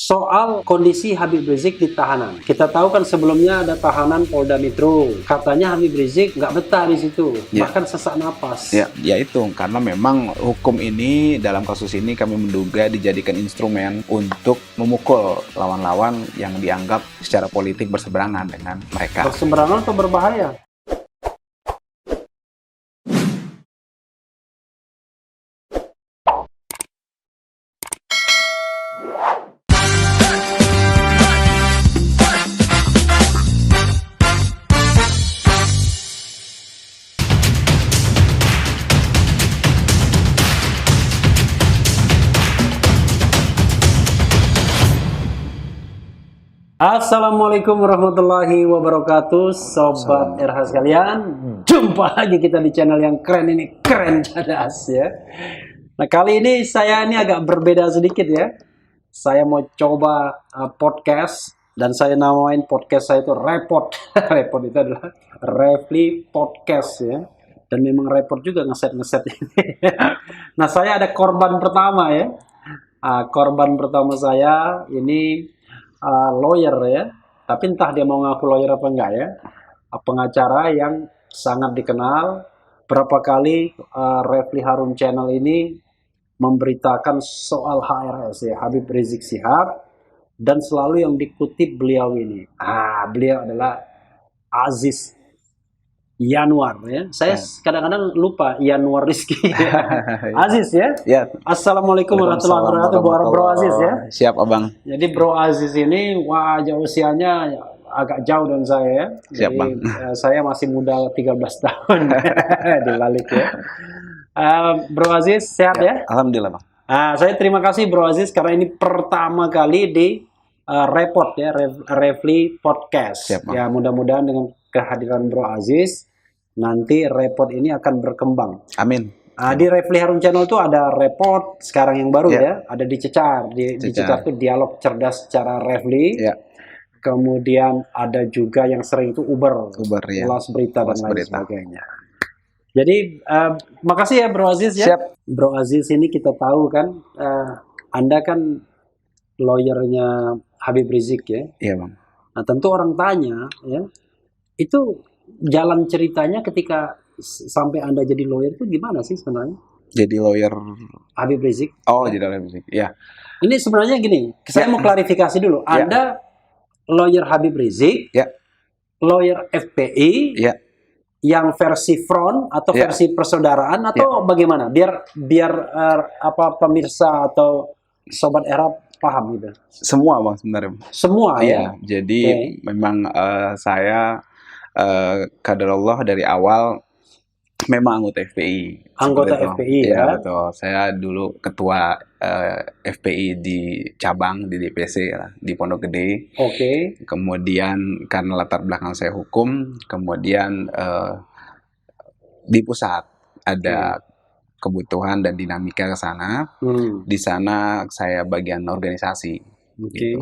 soal kondisi Habib Rizik di tahanan. Kita tahu kan sebelumnya ada tahanan Polda Metro. Katanya Habib Rizik nggak betah di situ, bahkan sesak napas. Ya itu karena memang hukum ini dalam kasus ini kami menduga dijadikan instrumen untuk memukul lawan-lawan yang dianggap secara politik berseberangan dengan mereka. Berseberangan atau berbahaya? Assalamualaikum warahmatullahi wabarakatuh, Sobat RH sekalian. Jumpa lagi kita di channel yang keren ini, keren cerdas ya. Nah kali ini saya agak berbeda sedikit ya. Saya mau coba podcast dan saya namain podcast saya itu Repot. Repot itu adalah Refli Podcast ya. Dan memang repot juga ngeset ini. Nah saya ada korban pertama ya. Korban pertama saya ini lawyer ya, tapi entah dia mau ngaku lawyer apa enggak ya, pengacara yang sangat dikenal. Berapa kali Refli Harun Channel ini memberitakan soal HRS ya, Habib Rizik Syihab, dan selalu yang dikutip beliau ini. Beliau adalah Aziz Yanwar ya. Saya kadang-kadang lupa Yanwar Rizky. Aziz ya. Assalamualaikum warahmatullahi wabarakatuh, Bro Aziz ya. Siap abang. Jadi Bro Aziz ini usianya agak jauh dan saya ya. Siap jadi, bang. Saya masih muda 13 tahun dibalik ya. Bro Aziz sehat ya? Alhamdulillah bang. Saya terima kasih Bro Aziz karena ini pertama kali di Repot ya, Refli Podcast. Siap, ya mudah-mudahan dengan kehadiran Bro Aziz nanti Repot ini akan berkembang. Amin. Di Refli Harun Channel itu ada Repot sekarang yang baru ya, ada di Cecar. Di Cecar itu dialog cerdas secara Refli. Kemudian ada juga yang sering itu Uber ya. Ulas berita dan lain sebagainya. Jadi makasih ya Bro Aziz ya. Siap. Bro Aziz ini kita tahu kan Anda kan lawyernya Habib Rizik ya. Iya bang. Nah tentu orang tanya ya, itu jalan ceritanya ketika sampai Anda jadi lawyer itu gimana sih sebenarnya? Jadi lawyer Habib Rizik. Jadi lawyer Rizik. Ya. Ini sebenarnya gini, saya mau klarifikasi dulu. Anda lawyer Habib Rizik, lawyer FPI, yang versi front atau versi persaudaraan atau bagaimana? Biar pemirsa atau sobat era paham gitu. Semua bang sebenarnya. Semua ya. Jadi memang saya qadarullah dari awal memang anggota FPI. Anggota FPI ya. Betul. Saya dulu ketua FPI di cabang di DPC lah, di Pondok Gede. Kemudian karena latar belakang saya hukum, kemudian di pusat ada kebutuhan dan dinamika ke sana. Di sana saya bagian organisasi. Gitu.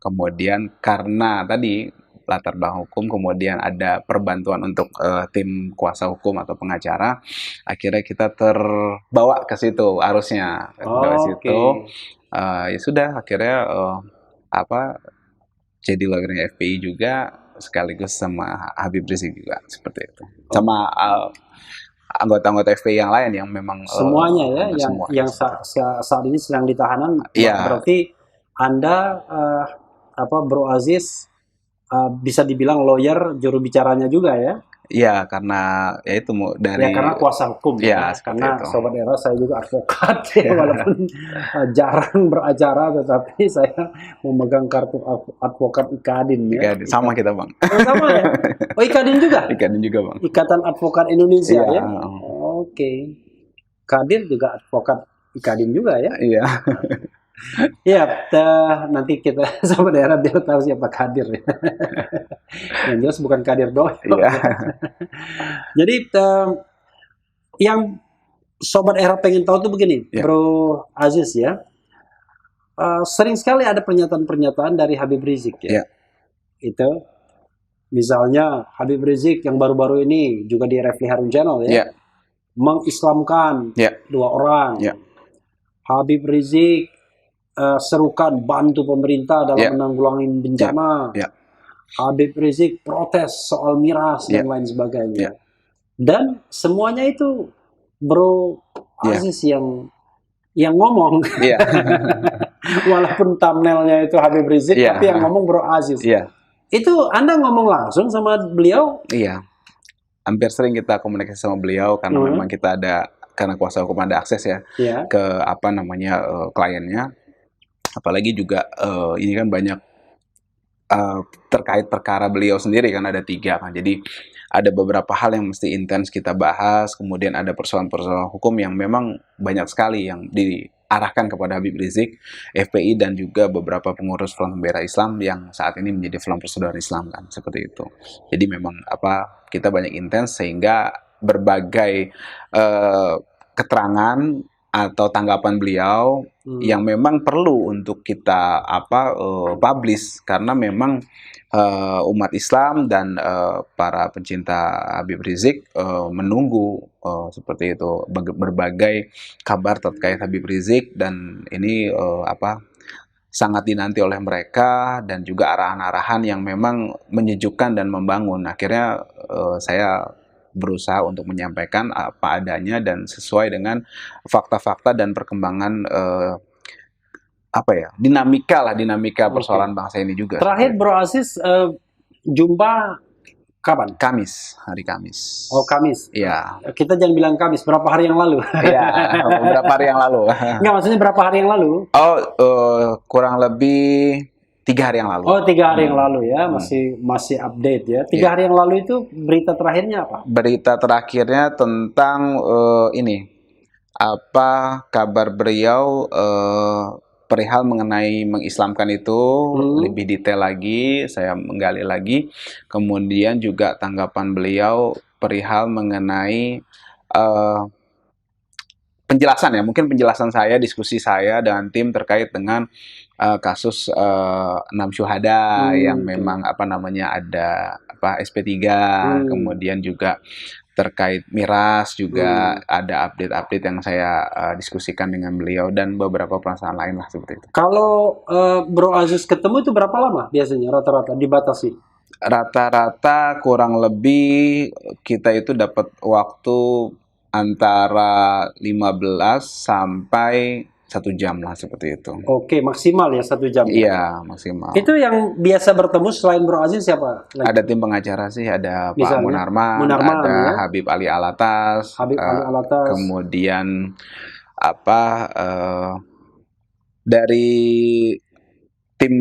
Kemudian karena tadi latar belakang hukum, kemudian ada perbantuan untuk tim kuasa hukum atau pengacara, akhirnya kita terbawa ke situ arusnya. Ya sudah akhirnya jadi lawyernya FPI juga sekaligus sama Habib Rizik juga seperti itu. Sama anggota-anggota FPI yang lain yang memang semuanya yang saat ini sedang ditahanan. Berarti Anda Bro Aziz bisa dibilang lawyer juru bicaranya juga ya? Iya, karena ya itu dari karena kuasa hukum karena itu. Sobat era saya juga advokat walaupun jarang beracara, tetapi saya memegang kartu advokat IKADIN ya. Sama kita bang. Sama ya? Oh IKADIN juga? IKADIN juga bang. Ikatan Advokat Indonesia ya? Kadir juga advokat IKADIN juga ya? Iya. Nanti kita sama daerah biar tahu siapa Kadir ya. Yang jelas bukan Kadir doang. Jadi yang sobat era pengen tahu tuh begini, Bro Aziz ya. Sering sekali ada pernyataan-pernyataan dari Habib Rizik ya. Itu misalnya Habib Rizik yang baru-baru ini juga di Refli Harun Channel ya. Mengislamkan 2 orang. Habib Rizik serukan bantu pemerintah dalam menanggulangi bencana. Habib Rizik protes soal miras dan lain sebagainya. Dan semuanya itu Bro Aziz yang ngomong. Walaupun thumbnailnya itu Habib Rizik, tapi yang ngomong Bro Aziz. Itu Anda ngomong langsung sama beliau? Iya. Hampir sering kita komunikasi sama beliau karena memang kita ada, karena kuasa hukum ada akses ke kliennya. Apalagi juga ini kan banyak terkait perkara beliau sendiri kan ada 3 kan. Jadi ada beberapa hal yang mesti intens kita bahas, kemudian ada persoalan-persoalan hukum yang memang banyak sekali yang diarahkan kepada Habib Rizik, FPI, dan juga beberapa pengurus Front Pembela Islam yang saat ini menjadi Front Persaudaraan Islam kan, seperti itu. Jadi memang kita banyak intens sehingga berbagai keterangan atau tanggapan beliau yang memang perlu untuk kita publish karena memang umat Islam dan para pencinta Habib Rizik menunggu seperti itu berbagai kabar terkait Habib Rizik, dan ini sangat dinanti oleh mereka, dan juga arahan-arahan yang memang menyejukkan dan membangun. Akhirnya saya berusaha untuk menyampaikan apa adanya dan sesuai dengan fakta-fakta dan perkembangan dinamika persoalan bangsa ini juga. Terakhir Bro Aziz jumpa kapan? Hari Kamis. Oh, Kamis. Iya. Kita jangan bilang Kamis, berapa hari yang lalu? Iya, beberapa hari yang lalu. Enggak, maksudnya berapa hari yang lalu? Oh, kurang lebih 3 hari yang lalu. Oh, 3 hari yang lalu ya, masih update ya. 3 hari yang lalu itu berita terakhirnya apa? Berita terakhirnya tentang kabar beliau perihal mengenai mengislamkan itu lebih detail lagi, saya menggali lagi. Kemudian juga tanggapan beliau perihal mengenai penjelasan mungkin penjelasan saya, diskusi saya dengan tim terkait dengan kasus 6 syuhada yang memang ada SP3, kemudian juga terkait miras juga ada update-update yang saya diskusikan dengan beliau dan beberapa perasaan lain lah seperti itu. Kalau Bro Aziz ketemu itu berapa lama biasanya rata-rata dibatasi? Rata-rata kurang lebih kita itu dapat waktu antara 15 sampai 1 jam lah seperti itu. Oke, maksimal ya 1 jam. Iya, maksimal. Itu yang biasa bertemu selain Bro Aziz siapa? Ada tim pengacara sih, ada Pak Munarman, ada Habib Ali Alatas, kemudian dari tim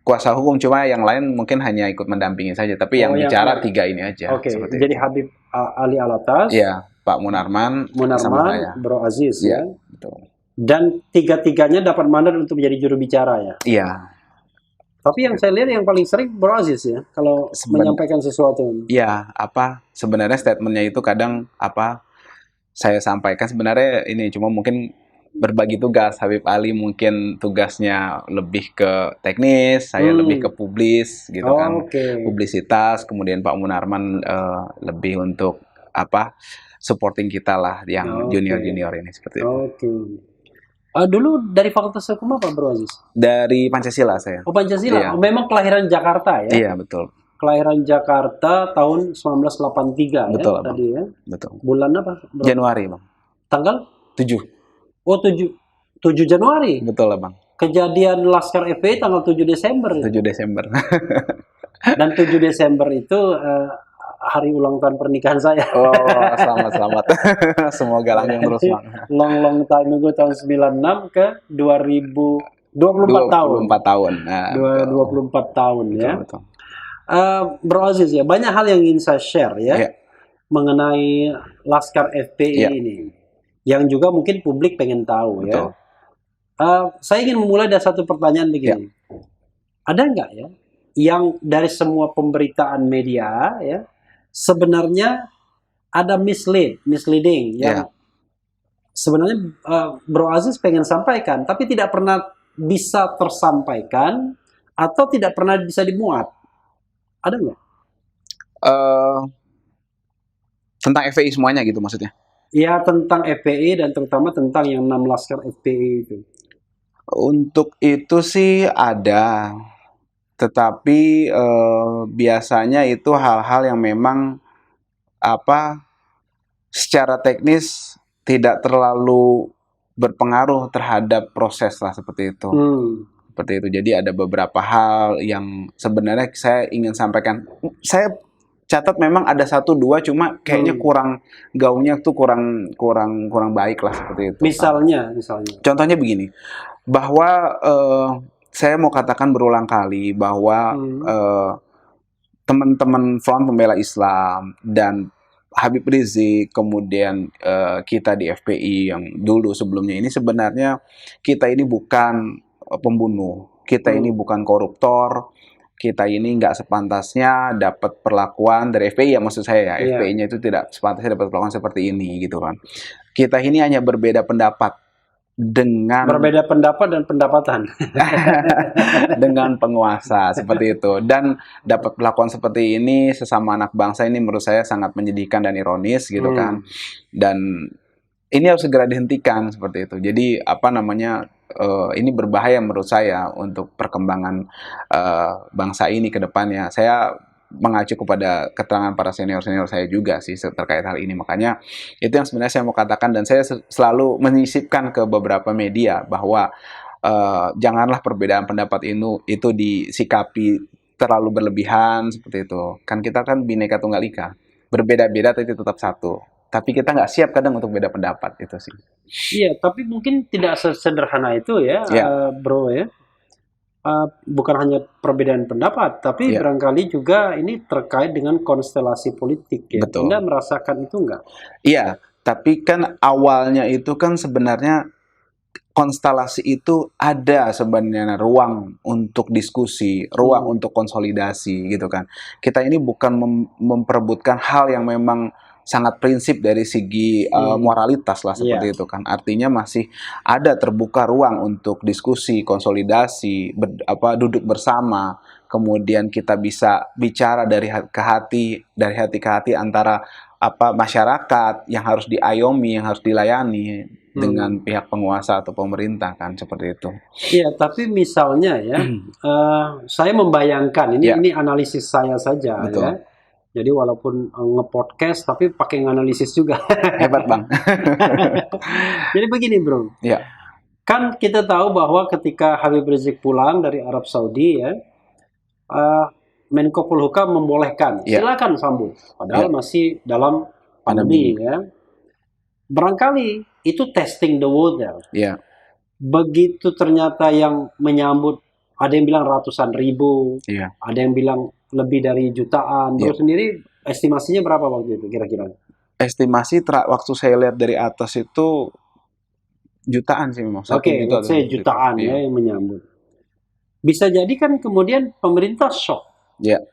kuasa hukum, cuma yang lain mungkin hanya ikut mendampingi saja, tapi yang bicara 3 ini aja. Oke, jadi Habib Ali Alatas, ya, Pak Munarman, sama saya. Bro Aziz ya. Betul. Dan 3-tiganya dapat mandat untuk menjadi juru bicara ya. Iya. Tapi yang saya lihat yang paling sering Bro Aziz ya, kalau menyampaikan sesuatu. Iya, sebenarnya statementnya itu kadang saya sampaikan sebenarnya ini cuma mungkin berbagi tugas. Habib Ali mungkin tugasnya lebih ke teknis, saya lebih ke publis gitu kan, publisitas. Kemudian Pak Munarman lebih untuk supporting kita lah yang junior ini seperti itu. Dulu dari Fakultas Hukum apa Bro Aziz? Dari Pancasila saya. Oh, Pancasila. Iya. Memang kelahiran Jakarta ya? Iya, betul. Kelahiran Jakarta tahun 1983 betul, ya Bang. tadi ya? Betul. Bulan apa? Januari, Bang. Tanggal? 7. Oh, 7 Januari? Betul, Bang. Kejadian Laskar FPI tanggal 7 Desember. 7 Desember. Dan 7 Desember itu hari ulang tahun pernikahan saya. Oh, selamat. Semoga langgeng terus, Bang. Long time ago tahun 96 ke 2024 tahun. 24 tahun. Nah, 24 tahun betul, ya. Betul. Bro Aziz ya, banyak hal yang ingin saya share ya mengenai Laskar FPI ini. Yang juga mungkin publik pengen tahu ya. Saya ingin memulai dari satu pertanyaan begini. Ada nggak ya yang dari semua pemberitaan media ya sebenarnya ada misleading yang sebenarnya Bro Aziz pengen sampaikan tapi tidak pernah bisa tersampaikan atau tidak pernah bisa dimuat? Ada nggak? Tentang FPI semuanya gitu maksudnya? Ya, tentang FPI dan terutama tentang yang 6 Laskar FPI itu. Untuk itu sih ada, tetapi biasanya itu hal-hal yang memang apa secara teknis tidak terlalu berpengaruh terhadap proses lah seperti itu. Seperti itu. Jadi ada beberapa hal yang sebenarnya saya ingin sampaikan. Saya catat memang ada 1-2, cuma kayaknya kurang gaungnya tuh kurang baik lah seperti itu. Misalnya. Contohnya begini, bahwa saya mau katakan berulang kali bahwa teman-teman Front Pembela Islam dan Habib Rizik, kemudian kita di FPI yang dulu sebelumnya ini, sebenarnya kita ini bukan pembunuh, kita ini bukan koruptor, kita ini nggak sepantasnya dapat perlakuan dari FPI ya, maksud saya ya, FPI-nya itu tidak sepantasnya dapat perlakuan seperti ini gitu kan. Kita ini hanya berbeda pendapat dengan berbeda pendapat dan pendapatan dengan penguasa seperti itu, dan dapat perlakuan seperti ini sesama anak bangsa ini menurut saya sangat menyedihkan dan ironis gitu kan, dan ini harus segera dihentikan seperti itu. Jadi apa namanya, ini berbahaya menurut saya untuk perkembangan bangsa ini ke depannya. Saya mengacu kepada keterangan para senior-senior saya juga sih terkait hal ini. Makanya itu yang sebenarnya saya mau katakan, dan saya selalu menyisipkan ke beberapa media bahwa janganlah perbedaan pendapat itu disikapi terlalu berlebihan seperti itu. Kan kita kan Bhinneka Tunggal Ika, berbeda-beda tapi tetap satu. Tapi kita nggak siap kadang untuk beda pendapat, itu sih. Iya, tapi mungkin tidak sesederhana itu ya, bro ya. Bukan hanya perbedaan pendapat, tapi barangkali juga ini terkait dengan konstelasi politik ya. Betul. Anda merasakan itu enggak? Iya, tapi kan awalnya itu kan sebenarnya konstelasi itu ada sebenarnya ruang untuk diskusi, ruang untuk konsolidasi gitu kan. Kita ini bukan memperebutkan hal yang memang sangat prinsip dari segi moralitas lah seperti itu kan. Artinya masih ada terbuka ruang untuk diskusi, konsolidasi, duduk bersama, kemudian kita bisa bicara dari hati ke hati antara masyarakat yang harus diayomi, yang harus dilayani dengan pihak penguasa atau pemerintah kan, seperti itu. Iya, tapi misalnya ya, saya membayangkan ini analisis saya saja. Betul. Ya. Jadi walaupun nge-podcast tapi pakai nganalisis juga. Hebat Bang. Jadi begini bro. Ya. Kan kita tahu bahwa ketika Habib Rizik pulang dari Arab Saudi ya, Menko Polhukam membolehkan, silakan sambut. Padahal masih dalam pandemi ya. Barangkali itu testing the water. Ya. Begitu ternyata yang menyambut, ada yang bilang ratusan ribu, ada yang bilang lebih dari jutaan. Bro sendiri estimasinya berapa waktu itu kira-kira? Estimasi waktu saya lihat dari atas itu jutaan sih memang. Oke, saya jutaan ya yang menyambut. Bisa jadi kan kemudian pemerintah shock. Ya.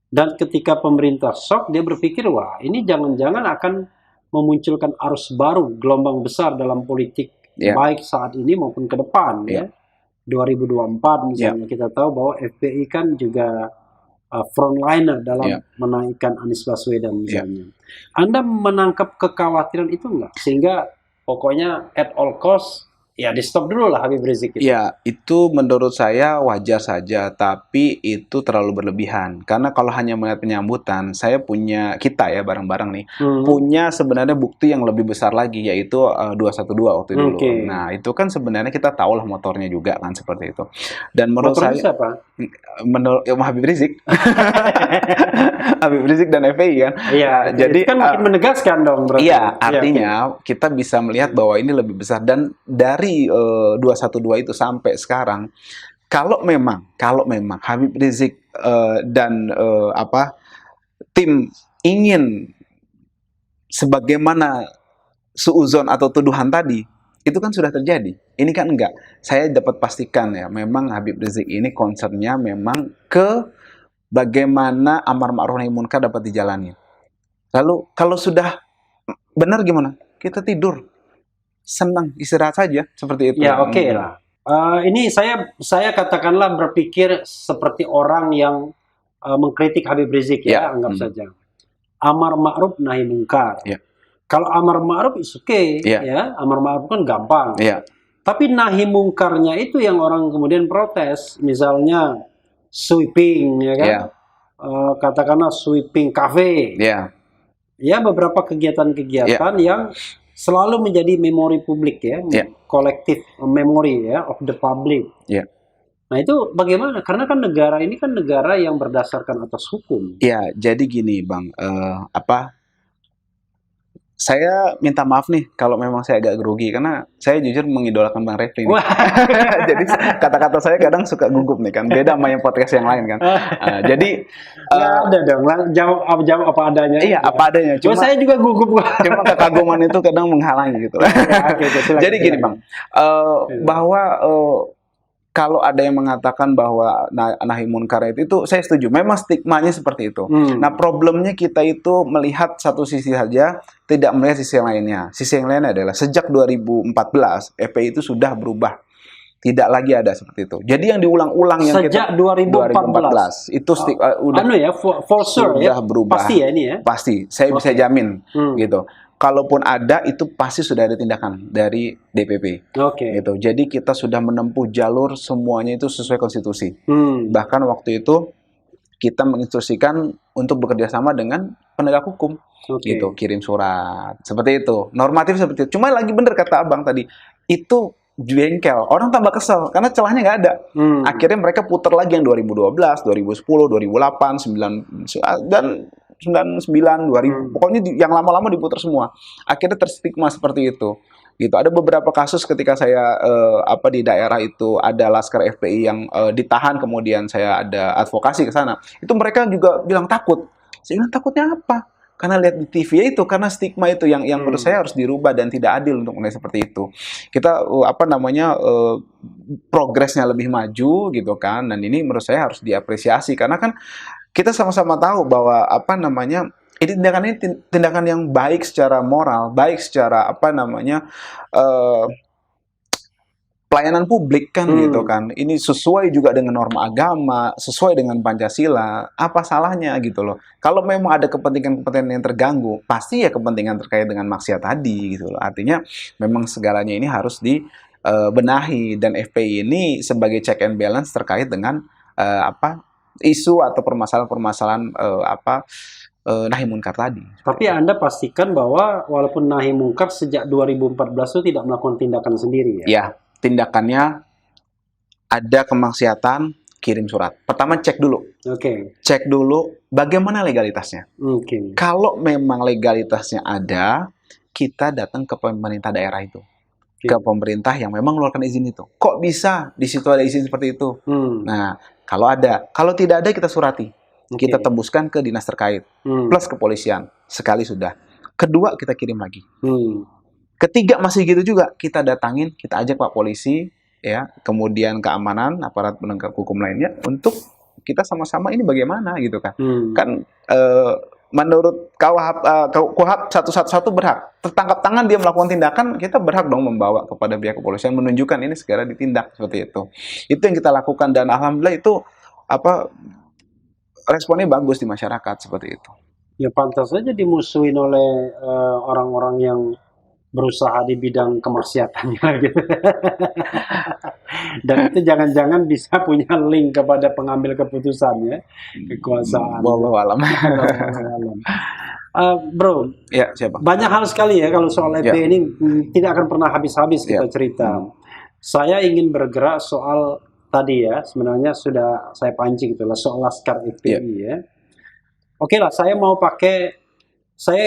Dan ketika pemerintah shock, dia berpikir wah ini jangan-jangan akan memunculkan arus baru, gelombang besar dalam politik baik saat ini maupun ke depan ya. 2024 misalnya kita tahu bahwa FPI kan juga frontliner dalam menaikkan Anies Baswedan misalnya. Anda menangkap kekhawatiran itu enggak? Sehingga pokoknya at all cost ya di stop dulu lah Habib Rizik itu. Ya, itu menurut saya wajar saja, tapi itu terlalu berlebihan. Karena kalau hanya melihat penyambutan, kita ya bareng-bareng nih, punya sebenarnya bukti yang lebih besar lagi, yaitu 212 waktu dulu. Nah, itu kan sebenarnya kita tahu lah motornya juga kan, seperti itu. Dan menurut motornya saya, siapa? Menurut Habib Rizik. Habib Rizik dan FPI kan. Iya, jadi kan makin menegaskan dong berarti. Iya, artinya kita bisa melihat bahwa ini lebih besar, dan dari 212 itu sampai sekarang, kalau memang Habib Rizik dan tim ingin sebagaimana suuzon atau tuduhan tadi, itu kan sudah terjadi. Ini kan enggak. Saya dapat pastikan ya, memang Habib Rizik ini concernnya memang ke bagaimana amar ma'ruf nahi munkar dapat dijalani. Lalu kalau sudah benar gimana? Kita tidur, senang, istirahat saja, seperti itu. Ya oke lah. Ini saya katakanlah berpikir seperti orang yang mengkritik Habib Rizik ya, anggap saja. Amar ma'ruf nahi munkar. Kalau amar ma'ruf is okay, ya. Amar ma'ruf kan gampang. Tapi nahi mungkarnya itu yang orang kemudian protes, misalnya sweeping, ya kan? Katakanlah sweeping cafe. Ya, beberapa kegiatan-kegiatan yang selalu menjadi memori publik ya, kolektif memori ya of the public. Nah itu bagaimana? Karena kan negara ini kan negara yang berdasarkan atas hukum. Ya, jadi gini Bang, saya minta maaf nih kalau memang saya agak grogi karena saya jujur mengidolakan Bang Refli. Jadi kata-kata saya kadang suka gugup nih kan, beda sama yang podcast yang lain kan. Jadi ada dong, jawab apa adanya. Iya, apa adanya. Cuma saya juga gugup. Cuma kekaguman itu kadang menghalangi gitu. Jadi gini Bang, bahwa kalau ada yang mengatakan bahwa nahi munkar itu saya setuju. Memang stigmanya seperti itu. Nah, problemnya kita itu melihat satu sisi saja, tidak melihat sisi yang lainnya. Sisi yang lainnya adalah sejak 2014 FPI itu sudah berubah. Tidak lagi ada seperti itu. Jadi yang diulang-ulang yang sejak 2014 itu udah for sure sudah ya? Berubah. Pasti ya ini ya? Pasti. Saya bisa jamin gitu. Kalaupun ada, itu pasti sudah ada tindakan dari DPP. Gitu. Jadi kita sudah menempuh jalur semuanya itu sesuai konstitusi. Bahkan waktu itu kita menginstruksikan untuk bekerja sama dengan penegak hukum. Gitu, kirim surat. Seperti itu. Normatif seperti itu. Cuma lagi bener kata Abang tadi, itu jengkel. Orang tambah kesel karena celahnya nggak ada. Akhirnya mereka putar lagi yang 2012, 2010, 2008, 9 dan 99, 2000, pokoknya yang lama-lama diputar semua. Akhirnya terstigma seperti itu. Gitu. Ada beberapa kasus ketika saya di daerah itu ada laskar FPI yang ditahan, kemudian saya ada advokasi ke sana. Itu mereka juga bilang takut. Saya bilang takutnya apa? Karena lihat di TV itu, karena stigma itu yang menurut saya harus dirubah dan tidak adil untuk mulai seperti itu. Kita progresnya lebih maju gitu kan, dan ini menurut saya harus diapresiasi karena kan kita sama-sama tahu bahwa ini tindakan yang baik secara moral, baik secara pelayanan publik kan gitu kan. Ini sesuai juga dengan norma agama, sesuai dengan Pancasila. Apa salahnya gitu loh. Kalau memang ada kepentingan-kepentingan yang terganggu, pasti ya kepentingan terkait dengan maksiat tadi gitu loh. Artinya memang segalanya ini harus dibenahi dan FPI ini sebagai check and balance terkait dengan isu atau permasalahan-permasalahan nahi munkar tadi. Tapi Anda pastikan bahwa walaupun nahi munkar sejak 2014 itu tidak melakukan tindakan sendiri ya? Ya, tindakannya ada kemaksiatan, kirim surat. Pertama cek dulu. Cek dulu bagaimana legalitasnya. Kalau memang legalitasnya ada, kita datang ke pemerintah daerah itu. Ke pemerintah yang memang mengeluarkan izin itu. Kok bisa di situ ada izin seperti itu? Nah, kalau ada, kalau tidak ada kita surati. Kita tembuskan ke dinas terkait, plus kepolisian. Sekali sudah. Kedua kita kirim lagi. Ketiga masih gitu juga, kita datangin, kita ajak Pak Polisi, ya, kemudian keamanan, aparat penegak hukum lainnya untuk kita sama-sama ini bagaimana gitu kan. Kan menurut KUHP satu berhak. Tertangkap tangan dia melakukan tindakan, kita berhak dong membawa kepada pihak kepolisian menunjukkan ini segera ditindak seperti itu. Itu yang kita lakukan dan alhamdulillah itu responnya bagus di masyarakat seperti itu. Ya pantas saja dimusuhin oleh orang-orang yang berusaha di bidang kemaksiatannya gitu. Dan itu jangan-jangan bisa punya link kepada pengambil keputusannya, kekuasaan. Wallahu alam. Bro, ya, siapa? Banyak hal sekali ya kalau soal FPI ini tidak akan pernah habis-habis kita cerita. Saya ingin bergerak soal tadi ya, sebenarnya sudah saya pancing itulah soal laskar FPI ya. Oke lah, saya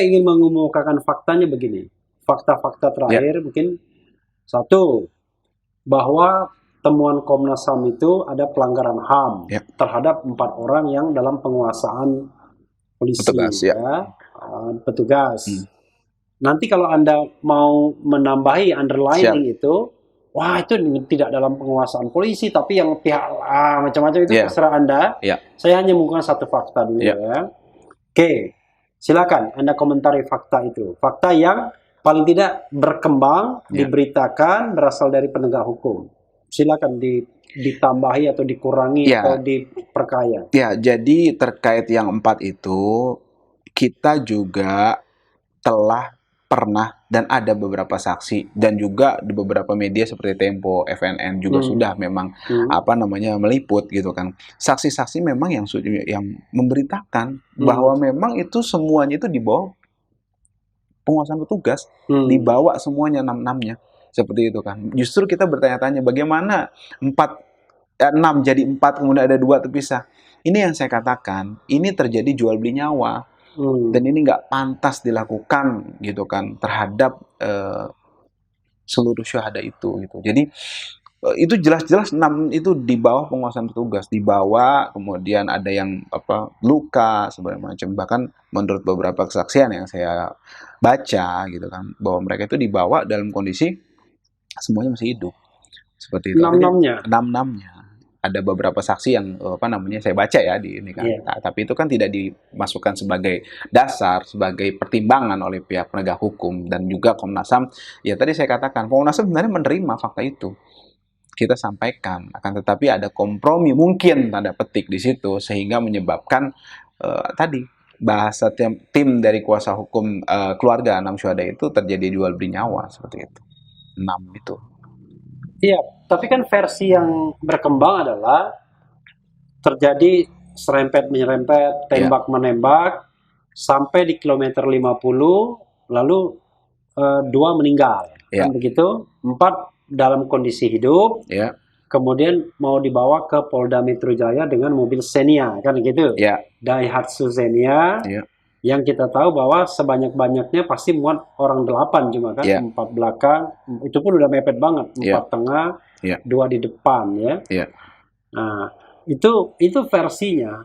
ingin mengemukakan faktanya begini. Fakta-fakta terakhir mungkin satu, bahwa temuan Komnas HAM itu ada pelanggaran HAM terhadap 4 orang yang dalam penguasaan polisi, petugas. Nanti kalau Anda mau menambahi underlining itu, wah itu tidak dalam penguasaan polisi, tapi yang pihak macam-macam itu terserah Anda. Saya hanya menggunakan satu fakta dulu ya. Oke, silakan Anda komentari fakta itu. Fakta yang paling tidak berkembang, diberitakan, berasal dari penegak hukum. Silakan ditambahi atau dikurangi atau diperkaya. Ya, jadi terkait yang 4 itu, kita juga telah pernah dan ada beberapa saksi dan juga di beberapa media seperti Tempo, FNN juga sudah memang meliput gitu kan. Saksi-saksi memang yang memberitakan bahwa memang itu semuanya itu di bawah penguasaan petugas, dibawa semuanya 6-6-nya seperti itu kan. Justru kita bertanya-tanya bagaimana 6 jadi 4 kemudian ada 2 terpisah. Ini yang saya katakan, ini terjadi jual beli nyawa. Dan ini nggak pantas dilakukan gitu kan terhadap seluruh syuhada itu gitu. Jadi itu jelas-jelas 6 itu di bawah penguasaan petugas, dibawa, kemudian ada yang luka segala macam. Bahkan menurut beberapa kesaksian yang saya baca gitu kan bahwa mereka itu dibawa dalam kondisi semuanya masih hidup. Seperti itu. 6-6-nya. Ada beberapa saksi yang saya baca ya di ini kan. Tapi itu kan tidak dimasukkan sebagai dasar, sebagai pertimbangan oleh pihak penegak hukum dan juga Komnas HAM. Ya tadi saya katakan, Komnas HAM sebenarnya menerima fakta itu. Kita sampaikan, akan tetapi ada kompromi mungkin tanda petik di situ sehingga menyebabkan tadi bahasa tim dari kuasa hukum keluarga 6 syuhada itu terjadi jual beli nyawa seperti itu. 6 itu. Iya, tapi kan versi yang berkembang adalah terjadi serempet-menyerempet, tembak-menembak, sampai di kilometer 50, lalu 2 meninggal. Kan begitu, 4 dalam kondisi hidup, kemudian mau dibawa ke Polda Metro Jaya dengan mobil Xenia, kan gitu. Daihatsu Xenia, yang kita tahu bahwa sebanyak-banyaknya pasti muat orang 8 cuma kan, 4 belakang, itu pun udah mepet banget, 4 tengah, 2 di depan ya. Nah, itu versinya.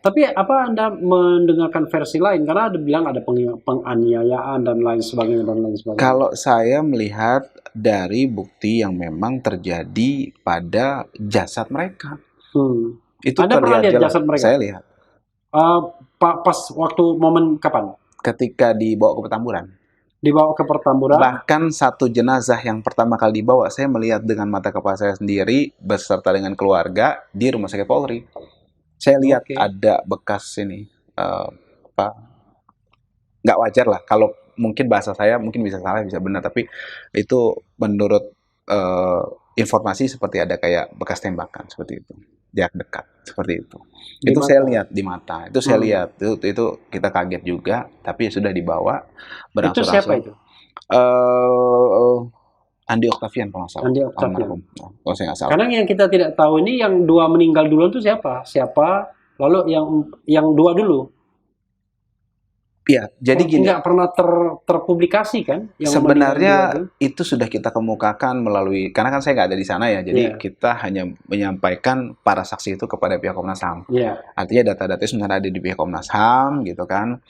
Tapi apa Anda mendengarkan versi lain? Karena ada bilang ada penganiayaan dan lain sebagainya dan lain sebagainya. Kalau saya melihat dari bukti yang memang terjadi pada jasad mereka, itu Anda pernah lihat jasad mereka? Saya lihat. Pas waktu momen kapan? Ketika dibawa ke Petamburan. Dibawa ke Petamburan? Bahkan satu jenazah yang pertama kali dibawa, saya melihat dengan mata kepala saya sendiri beserta dengan keluarga di Rumah Sakit Polri. Saya lihat ada bekas ini, nggak wajar lah. Kalau mungkin bahasa saya mungkin bisa salah, bisa benar, tapi itu menurut informasi seperti ada kayak bekas tembakan seperti itu, jarak dekat seperti itu. Itu saya lihat di mata. Itu saya lihat. Itu kita kaget juga, tapi sudah dibawa berangsur-angsur. Itu siapa itu? Andi Oktavian kalau nggak salah. Andi Oktavian. Kalau saya nggak salah. Karena yang kita tidak tahu ini yang 2 meninggal duluan itu siapa? Lalu yang 2 dulu. Ya, jadi gini. Nggak pernah terpublikasi kan? Yang sebenarnya itu sudah kita kemukakan melalui, karena kan saya nggak ada di sana ya, jadi kita hanya menyampaikan para saksi itu kepada pihak Komnas HAM. Artinya data-data itu sebenarnya ada di pihak Komnas HAM gitu kan,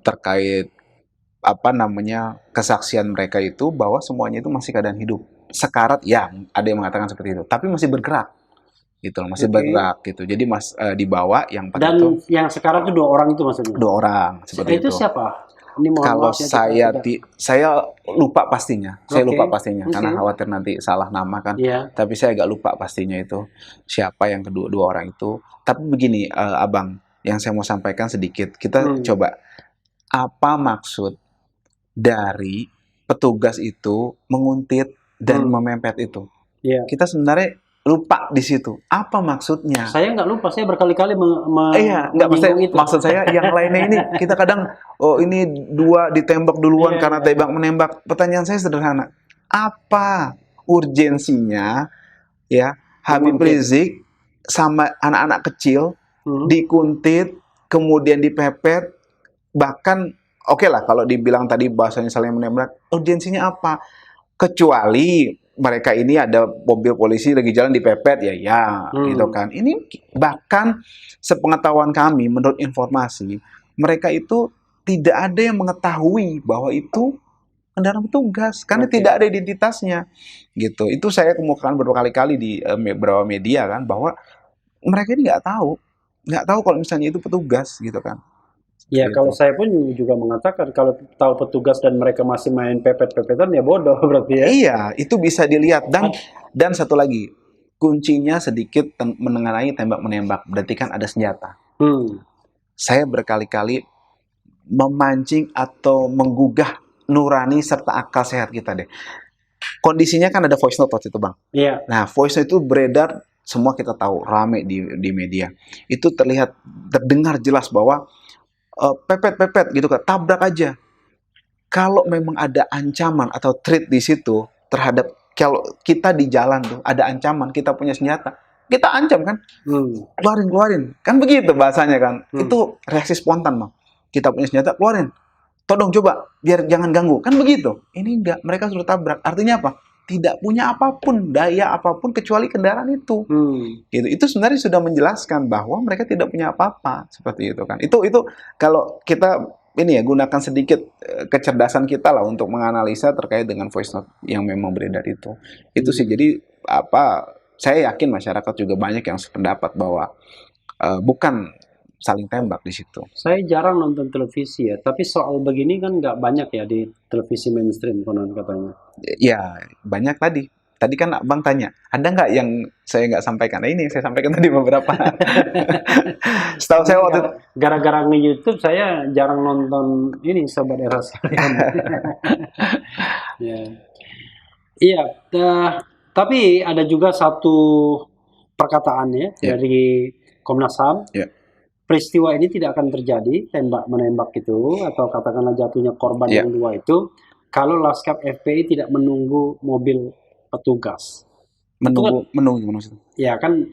terkait kesaksian mereka itu bahwa semuanya itu masih keadaan hidup. Sekarat ya, ada yang mengatakan seperti itu, tapi masih bergerak. Gitu loh, masih bergerak gitu. Jadi dibawa yang dan itu, yang sekarang itu 2 orang itu maksudnya. 2 orang seperti itu. Itu siapa? Ini kalau saya lupa pastinya. Saya lupa pastinya karena khawatir nanti salah nama kan. Tapi saya agak lupa pastinya itu siapa yang kedua 2 orang itu. Tapi begini, Abang, yang saya mau sampaikan sedikit. Kita coba apa maksud dari petugas itu menguntit dan memepet itu. Kita sebenarnya lupa di situ. Apa maksudnya? Saya nggak lupa, saya berkali-kali nggak maksud saya yang lainnya ini kita kadang ini 2 ditembak duluan karena tembak menembak. Pertanyaan saya sederhana. Apa urgensinya ya Habib Rizik sama anak-anak kecil dikuntit, kemudian dipepet, bahkan oke lah kalau dibilang tadi bahasanya saling menembak, urgensinya apa? Kecuali mereka ini ada mobil polisi lagi jalan dipepet gitu kan. Ini bahkan sepengetahuan kami menurut informasi mereka itu tidak ada yang mengetahui bahwa itu kendaraan petugas karena tidak ada identitasnya gitu. Itu saya kemukakan berkali-kali di beberapa media kan bahwa mereka ini nggak tahu kalau misalnya itu petugas gitu kan. Ya gitu. Kalau saya pun juga mengatakan kalau tahu petugas dan mereka masih main pepet-pepetan ya bodoh berarti ya. Iya, itu bisa dilihat dan satu lagi kuncinya sedikit mengenai tembak menembak, berarti kan ada senjata. Saya berkali-kali memancing atau menggugah nurani serta akal sehat kita deh. Kondisinya kan ada voice note waktu itu, Bang. Iya. Nah, voice note itu beredar, semua kita tahu, rame di media. Itu terdengar jelas bahwa pepet gitu kan, tabrak aja. Kalau memang ada ancaman atau threat di situ terhadap, kalau kita di jalan tuh ada ancaman, kita punya senjata, kita ancam kan, keluarin, kan begitu bahasanya kan. Itu reaksi spontan, Bang. Kita punya senjata, keluarin. Tolong coba, biar jangan ganggu. Kan begitu. Ini enggak, mereka sudah tabrak. Artinya apa? Tidak punya apapun, daya apapun, kecuali kendaraan itu. Gitu. Itu sebenarnya sudah menjelaskan bahwa mereka tidak punya apa-apa. Seperti itu kan. Itu kalau kita ini ya, gunakan sedikit kecerdasan kita lah untuk menganalisa terkait dengan voice note yang memang beredar itu. Itu sih, jadi saya yakin masyarakat juga banyak yang sependapat bahwa bukan saling tembak di situ. Saya jarang nonton televisi ya, tapi soal begini kan nggak banyak ya di televisi mainstream konon katanya. Ya, banyak tadi. Tadi kan Abang tanya, ada nggak yang saya nggak sampaikan? Nah, ini saya sampaikan tadi beberapa. Setahu saya waktu gara-gara nge-YouTube saya jarang nonton ini Sobat Era sekalian. Ya. Iya, tapi ada juga satu perkataan ya dari Komnas HAM. Peristiwa ini tidak akan terjadi, tembak-menembak itu, atau katakanlah jatuhnya korban yang dua itu, kalau Laskar FPI tidak menunggu mobil petugas. Menunggu maksudnya? Ya kan,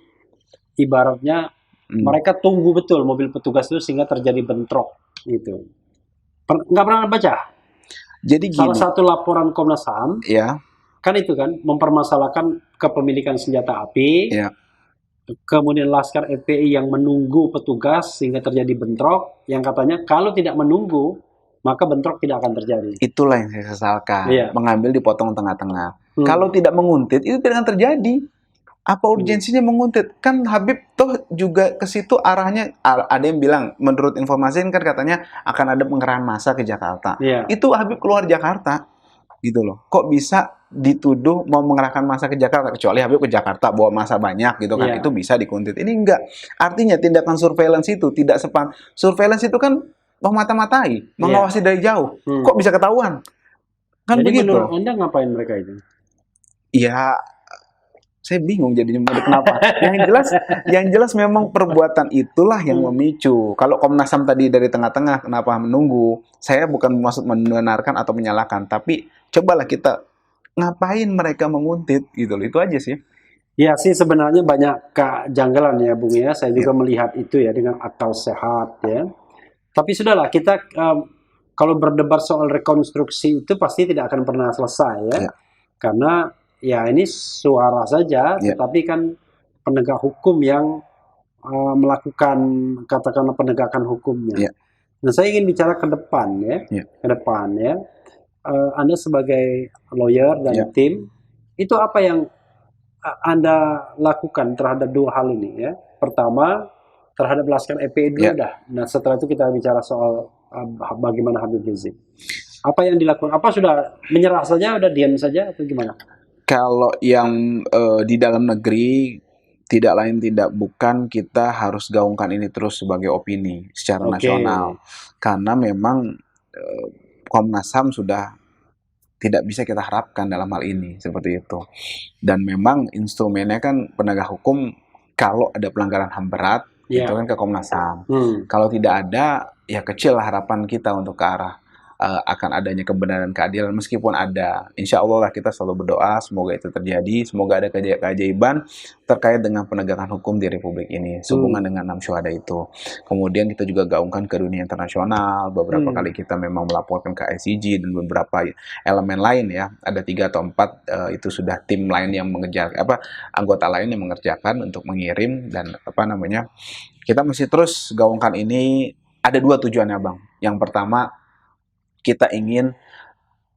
ibaratnya mereka tunggu betul mobil petugas itu sehingga terjadi bentrok gitu. Nggak pernah baca? Jadi gini, salah satu laporan Komnas HAM, kan itu kan, mempermasalahkan kepemilikan senjata api, kemudian Laskar FPI yang menunggu petugas sehingga terjadi bentrok, yang katanya kalau tidak menunggu maka bentrok tidak akan terjadi. Itulah yang saya sesalkan, mengambil dipotong tengah-tengah. Kalau tidak menguntit itu tidak akan terjadi. Apa urgensinya menguntit? Kan Habib toh juga ke situ arahnya, ada yang bilang menurut informasi kan katanya akan ada pengerahan massa ke Jakarta. Itu Habib keluar Jakarta. Gitu loh. Kok bisa dituduh mau mengerahkan massa ke Jakarta, kecuali Habib ke Jakarta bawa massa banyak gitu kan, itu bisa dikuntit. Ini enggak. Artinya tindakan surveillance itu tidak surveillance itu kan memata-matai, mengawasi dari jauh. Kok bisa ketahuan? Kan jadi begitu. Menurut Anda ngapain mereka itu? Ya, saya bingung jadinya kenapa. yang jelas memang perbuatan itulah yang memicu. Kalau Komnas HAM tadi dari tengah-tengah kenapa menunggu? Saya bukan maksud membenarkan atau menyalahkan, tapi cobalah kita ngapain mereka menguntit gitu loh. Itu aja sih. Ya sih, sebenarnya banyak kejanggalan ya Bung ya. Saya juga melihat itu ya dengan akal sehat ya. Tapi sudahlah, kita kalau berdebat soal rekonstruksi itu pasti tidak akan pernah selesai ya. Karena ya ini suara saja, tetapi kan penegak hukum yang melakukan katakanlah penegakan hukumnya. Nah, saya ingin bicara ke depan ya, ke depan ya. Anda sebagai lawyer dan tim, itu apa yang Anda lakukan terhadap dua hal ini ya? Pertama, terhadap Laskar FPI dulu dah. Nah, setelah itu kita bicara soal bagaimana Habib Rizik. Apa yang dilakukan? Apa sudah menyerah saja, udah diam saja atau gimana? Kalau yang di dalam negeri, tidak lain tidak bukan kita harus gaungkan ini terus sebagai opini secara nasional. Karena memang Komnas HAM sudah tidak bisa kita harapkan dalam hal ini, seperti itu. Dan memang instrumennya kan penegak hukum, kalau ada pelanggaran HAM berat, itu kan ke Komnas HAM. Kalau tidak ada, ya kecil harapan kita untuk ke arah akan adanya kebenaran keadilan, meskipun ada. Insya Allah lah kita selalu berdoa semoga itu terjadi, semoga ada keajaiban terkait dengan penegakan hukum di Republik ini sehubungan dengan 6 syuhada itu. Kemudian kita juga gaungkan ke dunia internasional. Beberapa kali kita memang melaporkan ke ICJ dan beberapa elemen lain ya, ada 3 atau 4 itu sudah tim lain yang mengerjakan, anggota lain yang mengerjakan untuk mengirim, dan kita masih terus gaungkan ini. Ada 2 tujuannya Bang. Yang pertama, kita ingin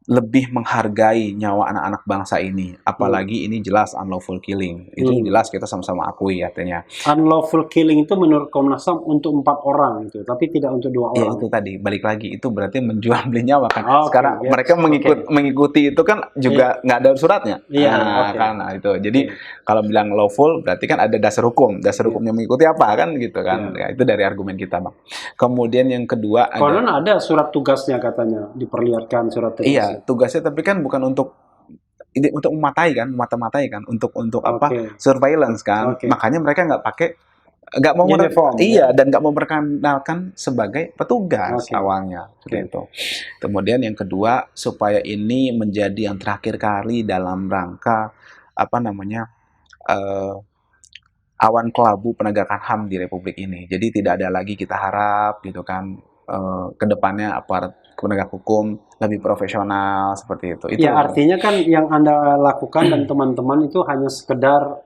lebih menghargai nyawa anak-anak bangsa ini. Apalagi ini jelas unlawful killing. Itu jelas kita sama-sama akui artinya. Unlawful killing itu menurut Komnas HAM untuk 4 orang itu, tapi tidak untuk 2 orang. Ya itu tadi, balik lagi itu berarti menjual beli nyawa kan. Sekarang mereka mengikuti itu kan juga nggak ada suratnya. Kan itu. Jadi kalau bilang lawful berarti kan ada dasar hukum. Dasar hukumnya mengikuti apa kan gitu kan. Ya, itu dari argumen kita, Bang. Kemudian yang kedua konon ada surat tugasnya katanya, diperlihatkan surat tugasnya. Iya, tugasnya tapi kan bukan untuk mematai kan, mata-matai kan, untuk apa? Surveillance kan. Makanya mereka nggak mau dan nggak mau memperkenalkan sebagai petugas awalnya seperti itu. Kemudian yang kedua, supaya ini menjadi yang terakhir kali dalam rangka apa namanya awan kelabu penegakan HAM di Republik ini. Jadi tidak ada lagi kita harap gitu kan kedepannya aparat penegak hukum lebih profesional seperti itu. Ya artinya kan yang Anda lakukan dan teman-teman itu hanya sekedar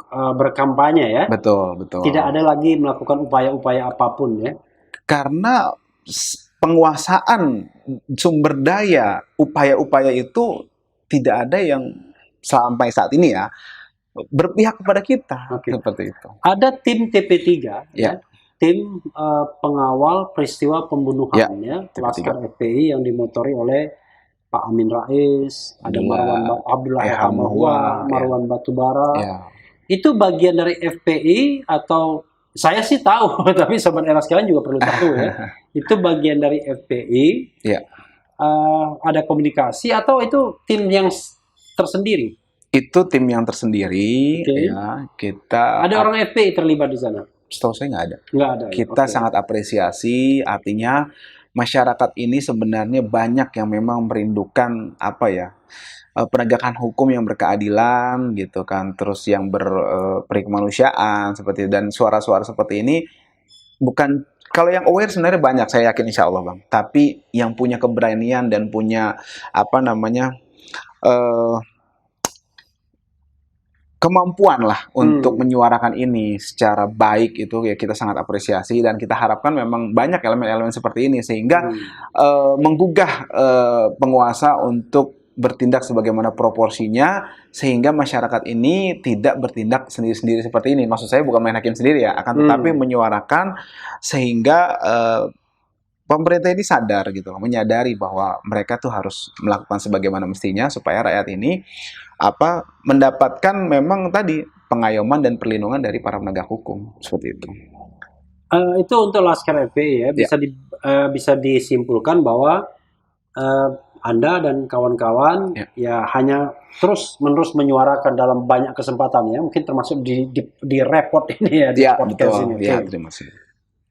berkampanye ya. Betul. Tidak ada lagi melakukan upaya-upaya apapun ya. Karena penguasaan sumber daya, upaya-upaya itu tidak ada yang sampai saat ini ya berpihak kepada kita seperti itu. Ada tim TP3 ya. Tim pengawal peristiwa pembunuhan Laskar FPI yang dimotori oleh Pak Amin Rais, ada Abdullah Marwan Batubara. Itu bagian dari FPI atau saya sih tahu, tapi sobat era sekalian juga perlu tahu ya. Itu bagian dari FPI. Ada komunikasi atau itu tim yang tersendiri? Itu tim yang tersendiri. Ya, kita ada orang FPI terlibat di sana. Setahu saya nggak ada. Nggak ada. Kita sangat apresiasi, artinya masyarakat ini sebenarnya banyak yang memang merindukan apa ya penegakan hukum yang berkeadilan gitu kan, terus yang berperikemanusiaan seperti itu. Dan suara-suara seperti ini bukan kalau yang aware sebenarnya banyak, saya yakin insya Allah Bang. Tapi yang punya keberanian dan punya apa namanya kemampuan lah untuk menyuarakan ini secara baik itu ya kita sangat apresiasi dan kita harapkan memang banyak elemen-elemen seperti ini sehingga menggugah penguasa untuk bertindak sebagaimana proporsinya sehingga masyarakat ini tidak bertindak sendiri-sendiri seperti ini. Maksud saya bukan main hakim sendiri ya, akan tetapi menyuarakan sehingga pemerintah ini sadar gitu, menyadari bahwa mereka tuh harus melakukan sebagaimana mestinya supaya rakyat ini mendapatkan memang tadi pengayoman dan perlindungan dari para penegak hukum seperti itu. Itu untuk Laskar FPI ya, bisa disimpulkan bahwa Anda dan kawan-kawan ya hanya terus-menerus menyuarakan dalam banyak kesempatan ya, mungkin termasuk di report ini ya, di podcast ini. Ya, terima kasih.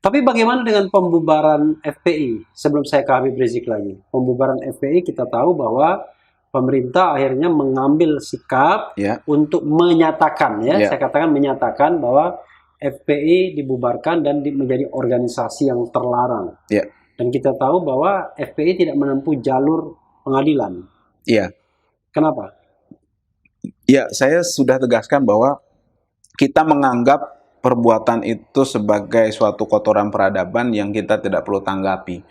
Tapi bagaimana dengan pembubaran FPI? Sebelum saya ke Habib Rizik lagi, pembubaran FPI kita tahu bahwa pemerintah akhirnya mengambil sikap untuk menyatakan saya katakan menyatakan bahwa FPI dibubarkan dan menjadi organisasi yang terlarang. Dan kita tahu bahwa FPI tidak menempuh jalur pengadilan. Kenapa? Ya, saya sudah tegaskan bahwa kita menganggap perbuatan itu sebagai suatu kotoran peradaban yang kita tidak perlu tanggapi.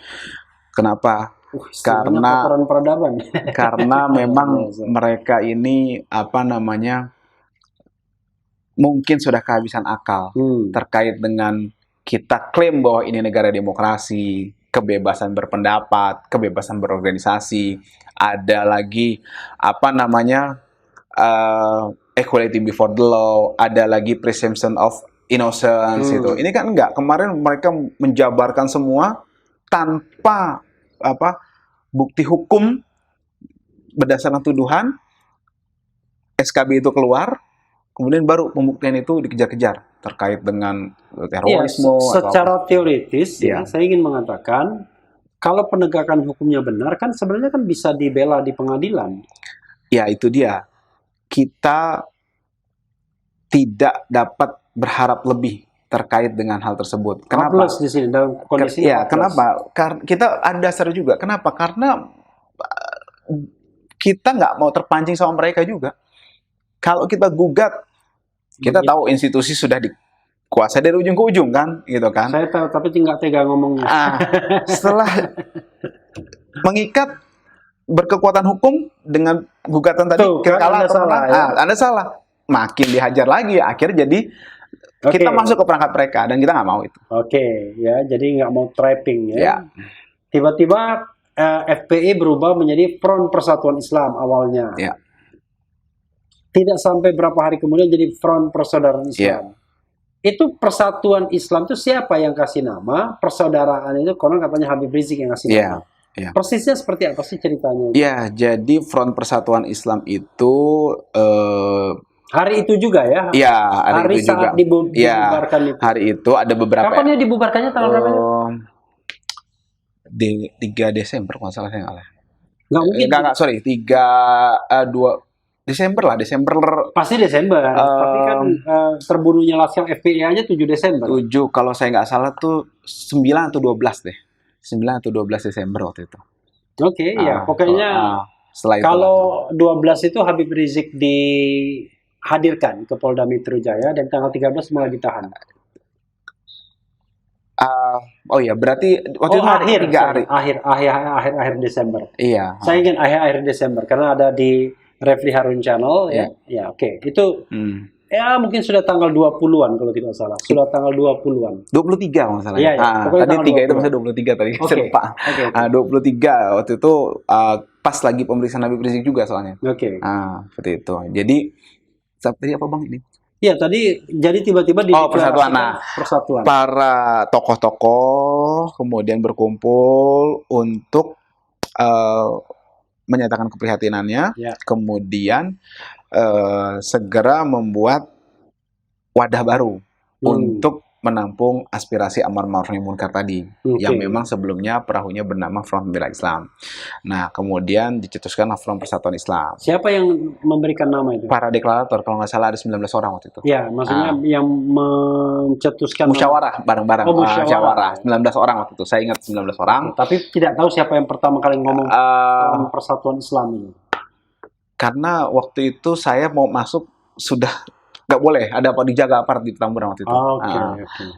Kenapa? Karena memang mereka ini mungkin sudah kehabisan akal terkait dengan kita klaim bahwa ini negara demokrasi, kebebasan berpendapat, kebebasan berorganisasi, ada lagi equality before the law, ada lagi presumption of innocence itu. Ini kan enggak. Kemarin mereka menjabarkan semua tanpa bukti hukum berdasarkan tuduhan, SKB itu keluar, kemudian baru pembuktian itu dikejar-kejar terkait dengan terorisme. Secara teoritis, saya ingin mengatakan kalau penegakan hukumnya benar kan sebenarnya kan bisa dibela di pengadilan. Ya itu dia. Kita tidak dapat berharap lebih terkait dengan hal tersebut. Kenapa? Di sini dalam kondisi kenapa? Kita ada dasar juga. Kenapa? Karena kita nggak mau terpancing sama mereka juga. Kalau kita gugat, kita tahu institusi sudah dikuasai dari ujung ke ujung kan, gitu kan? Saya tahu, tapi nggak tega ngomongnya. Setelah mengikat, berkekuatan hukum dengan gugatan tadi Tuh, kan kalah Anda atau salah, menang, ya? Anda salah, makin dihajar lagi, akhirnya jadi kita masuk ke perangkat mereka dan kita nggak mau itu. Oke, ya, jadi nggak mau trapping ya. Ya. Tiba-tiba FPI berubah menjadi Front Persatuan Islam awalnya. Ya. Tidak sampai berapa hari kemudian jadi Front Persaudaraan Islam. Itu Persatuan Islam itu siapa yang kasih nama? Persaudaraan itu konon katanya Habib Rizik yang kasih nama. Persisnya seperti apa sih ceritanya? Ya, jadi Front Persatuan Islam itu hari itu juga ya? Iya, hari itu saat juga. dibubarkan itu. Hari itu ada beberapa. Kapan ya dibubarkannya, tanggal berapa? Di 3 Desember kalau salah saya nggak. Nggak mungkin. Nggak, sorry, 2 Desember lah, Desember. Pasti Desember. Tapi kan terbunuhnya Laskar FPI aja 7 Desember. 7, kalau saya nggak salah tuh 9 atau 12 deh. 9 atau 12 Desember waktu itu. Oke, ya. Pokoknya kalau 12 itu Habib Rizik dihadirkan ke Polda Metro Jaya dan tanggal 13 mulai ditahan. Oh ya, berarti waktu itu akhir Desember. Iya. Saya ingin akhir Desember karena ada di Refli Harun Channel ya. Ya, oke. Itu ya mungkin sudah tanggal 20-an kalau tidak salah. Sudah tanggal 20-an. 23 masalahnya. Iya, tadi 3 itu maksudnya 23 tadi. Saya lupa. 23 waktu itu pas lagi pemeriksaan Habib Rizik juga soalnya. Seperti itu. Jadi tadi apa Bang ini? Iya, tadi jadi tiba-tiba di persatuan. Persatuan. Para tokoh-tokoh kemudian berkumpul untuk menyatakan keprihatinannya, kemudian segera membuat wadah baru untuk menampung aspirasi amar ma'ruf nahi munkar tadi, yang memang sebelumnya perahunya bernama Front Pembela Islam. Nah, kemudian dicetuskanlah Front Persatuan Islam. Siapa yang memberikan nama itu? Para deklarator, kalau nggak salah ada 19 orang waktu itu. Ya, maksudnya yang mencetuskan musyawarah bareng-bareng. Musyawarah 19 orang waktu itu. Saya ingat 19 orang. Tapi tidak tahu siapa yang pertama kali ngomong Front Persatuan Islam ini. Karena waktu itu saya mau masuk sudah nggak boleh, ada apa dijaga aparat di Petamburan waktu itu.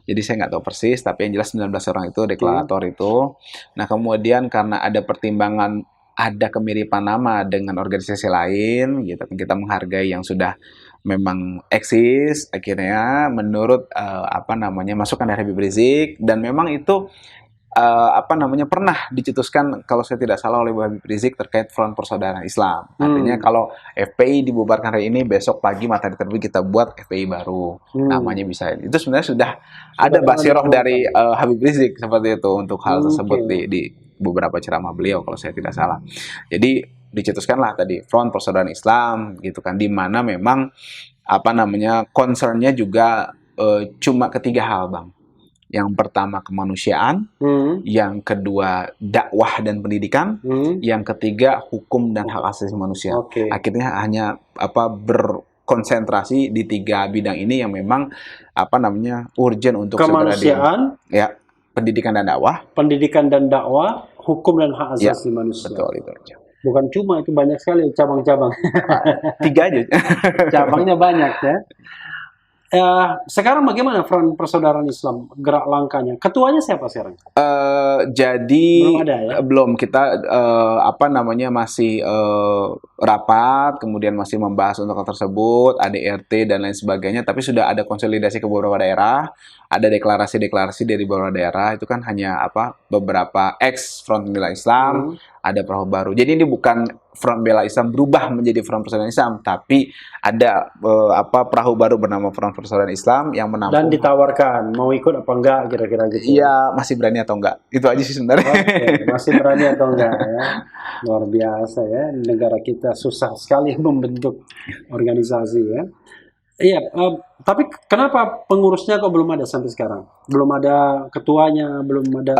Jadi saya nggak tahu persis, tapi yang jelas 19 orang itu deklarator itu. Nah, kemudian karena ada pertimbangan, ada kemiripan nama dengan organisasi lain, gitu, kita menghargai yang sudah memang eksis, akhirnya menurut masukan dari Habib Rizik, dan memang itu pernah dicetuskan kalau saya tidak salah oleh Habib Rizik terkait Front Persaudaraan Islam. Artinya kalau FPI dibubarkan hari ini, besok pagi matahari terbit kita buat FPI baru. Namanya bisa. Itu sebenarnya sudah ada basiroh dari Habib Rizik seperti itu untuk hal tersebut di beberapa ceramah beliau kalau saya tidak salah. Jadi dicetuskanlah tadi Front Persaudaraan Islam gitu kan, di mana memang concernnya juga cuma ketiga hal, Bang. Yang pertama kemanusiaan, yang kedua dakwah dan pendidikan, yang ketiga hukum dan hak asasi manusia. Akhirnya hanya berkonsentrasi di 3 bidang ini yang memang urgent untuk kemanusiaan, pendidikan dan dakwah, hukum dan hak asasi manusia. Betul itu. Bukan cuma itu, banyak sekali cabang-cabang. 3 aja. Cabangnya banyak ya. Sekarang bagaimana Front Persaudaraan Islam gerak langkahnya? Ketuanya siapa sekarang? Jadi belum ada, ya? Belum, kita masih rapat, kemudian masih membahas untuk hal tersebut, ADRT dan lain sebagainya. Tapi sudah ada konsolidasi ke beberapa daerah, ada deklarasi-deklarasi dari beberapa daerah. Itu kan hanya beberapa ex Front Pembela Islam, ada perahu baru. Jadi ini bukan Front Pembela Islam berubah menjadi Front Persaudaraan Islam, tapi ada perahu baru bernama Front Persaudaraan Islam yang menampung. Dan ditawarkan mau ikut apa enggak kira-kira gitu. Iya, masih berani atau enggak? Itu aja sih sebenarnya. Masih berani atau enggak ya? Luar biasa ya, negara kita susah sekali membentuk organisasi ya. Iya, tapi kenapa pengurusnya kok belum ada sampai sekarang? Belum ada ketuanya, belum ada.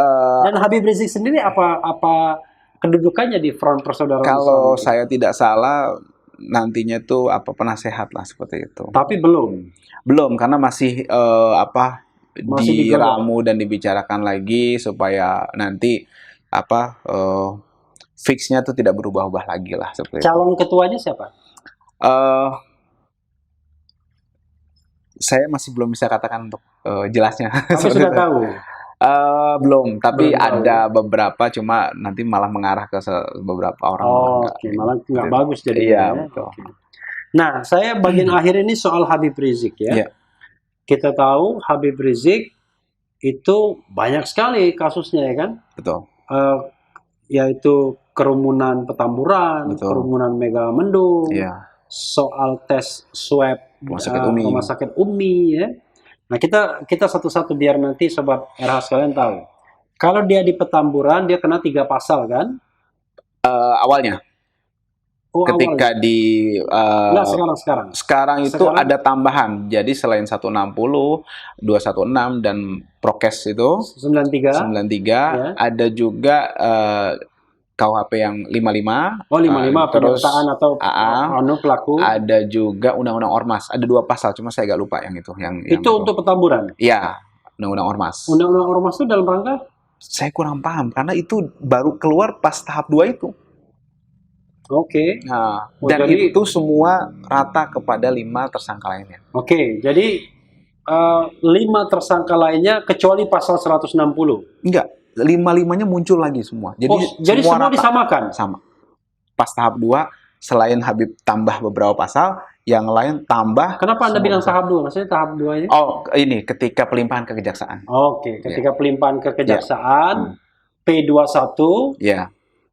Dan Habib Rizik sendiri apa kedudukannya di Front Persaudaraan Islam? Kalau saya tidak salah, nantinya itu penasehat lah seperti itu. Tapi belum karena masih diramu dan dibicarakan lagi supaya nanti fixnya itu tidak berubah-ubah lagi lah seperti calon itu. Ketuanya siapa? Saya masih belum bisa katakan untuk jelasnya. Tapi sudah tahu. Belum, tapi Belum tahu, ada beberapa, cuma nanti malah mengarah ke beberapa orang. Oke, malah nggak gitu. bagus jadinya. Iya, Ya. betul. Oke. Nah, saya bagian akhir ini soal Habib Rizik ya. Iya. Kita tahu Habib Rizik itu banyak sekali kasusnya ya kan. Betul. Yaitu kerumunan Petamburan, Betul. kerumunan Megamendung, Iya. soal tes swab rumah sakit Umi ya. Nah, kita satu-satu biar nanti sobat RH sekalian tahu. Kalau dia di Petamburan, dia kena 3 pasal kan? Awalnya. Ketika awalnya. di Enggak, sekarang itu Sekarang? ada tambahan. Jadi selain 160, 216 dan prokes itu 93. ya. Ada juga KUHP yang 55. Oh, 55 terus penyertaan atau pelaku. Ada juga undang-undang ormas. Ada 2 pasal, cuma saya agak lupa yang itu. Itu untuk Petamburan? Iya, undang-undang ormas. Undang-undang ormas itu dalam rangka? Saya kurang paham, karena itu baru keluar pas tahap 2 itu. Oke. Nah, dan jadi, itu semua rata kepada 5 tersangka lainnya. Oke, jadi 5 tersangka lainnya kecuali pasal 160? Enggak, 5-5-nya muncul lagi semua. Jadi semua disamakan? Sama. Pas tahap 2, selain Habib tambah beberapa pasal, yang lain tambah. Kenapa Anda bilang tahap 2? Maksudnya tahap 2 ini? Oh, ini ketika pelimpahan ke kejaksaan. Oke, ketika pelimpahan ke kejaksaan, P21,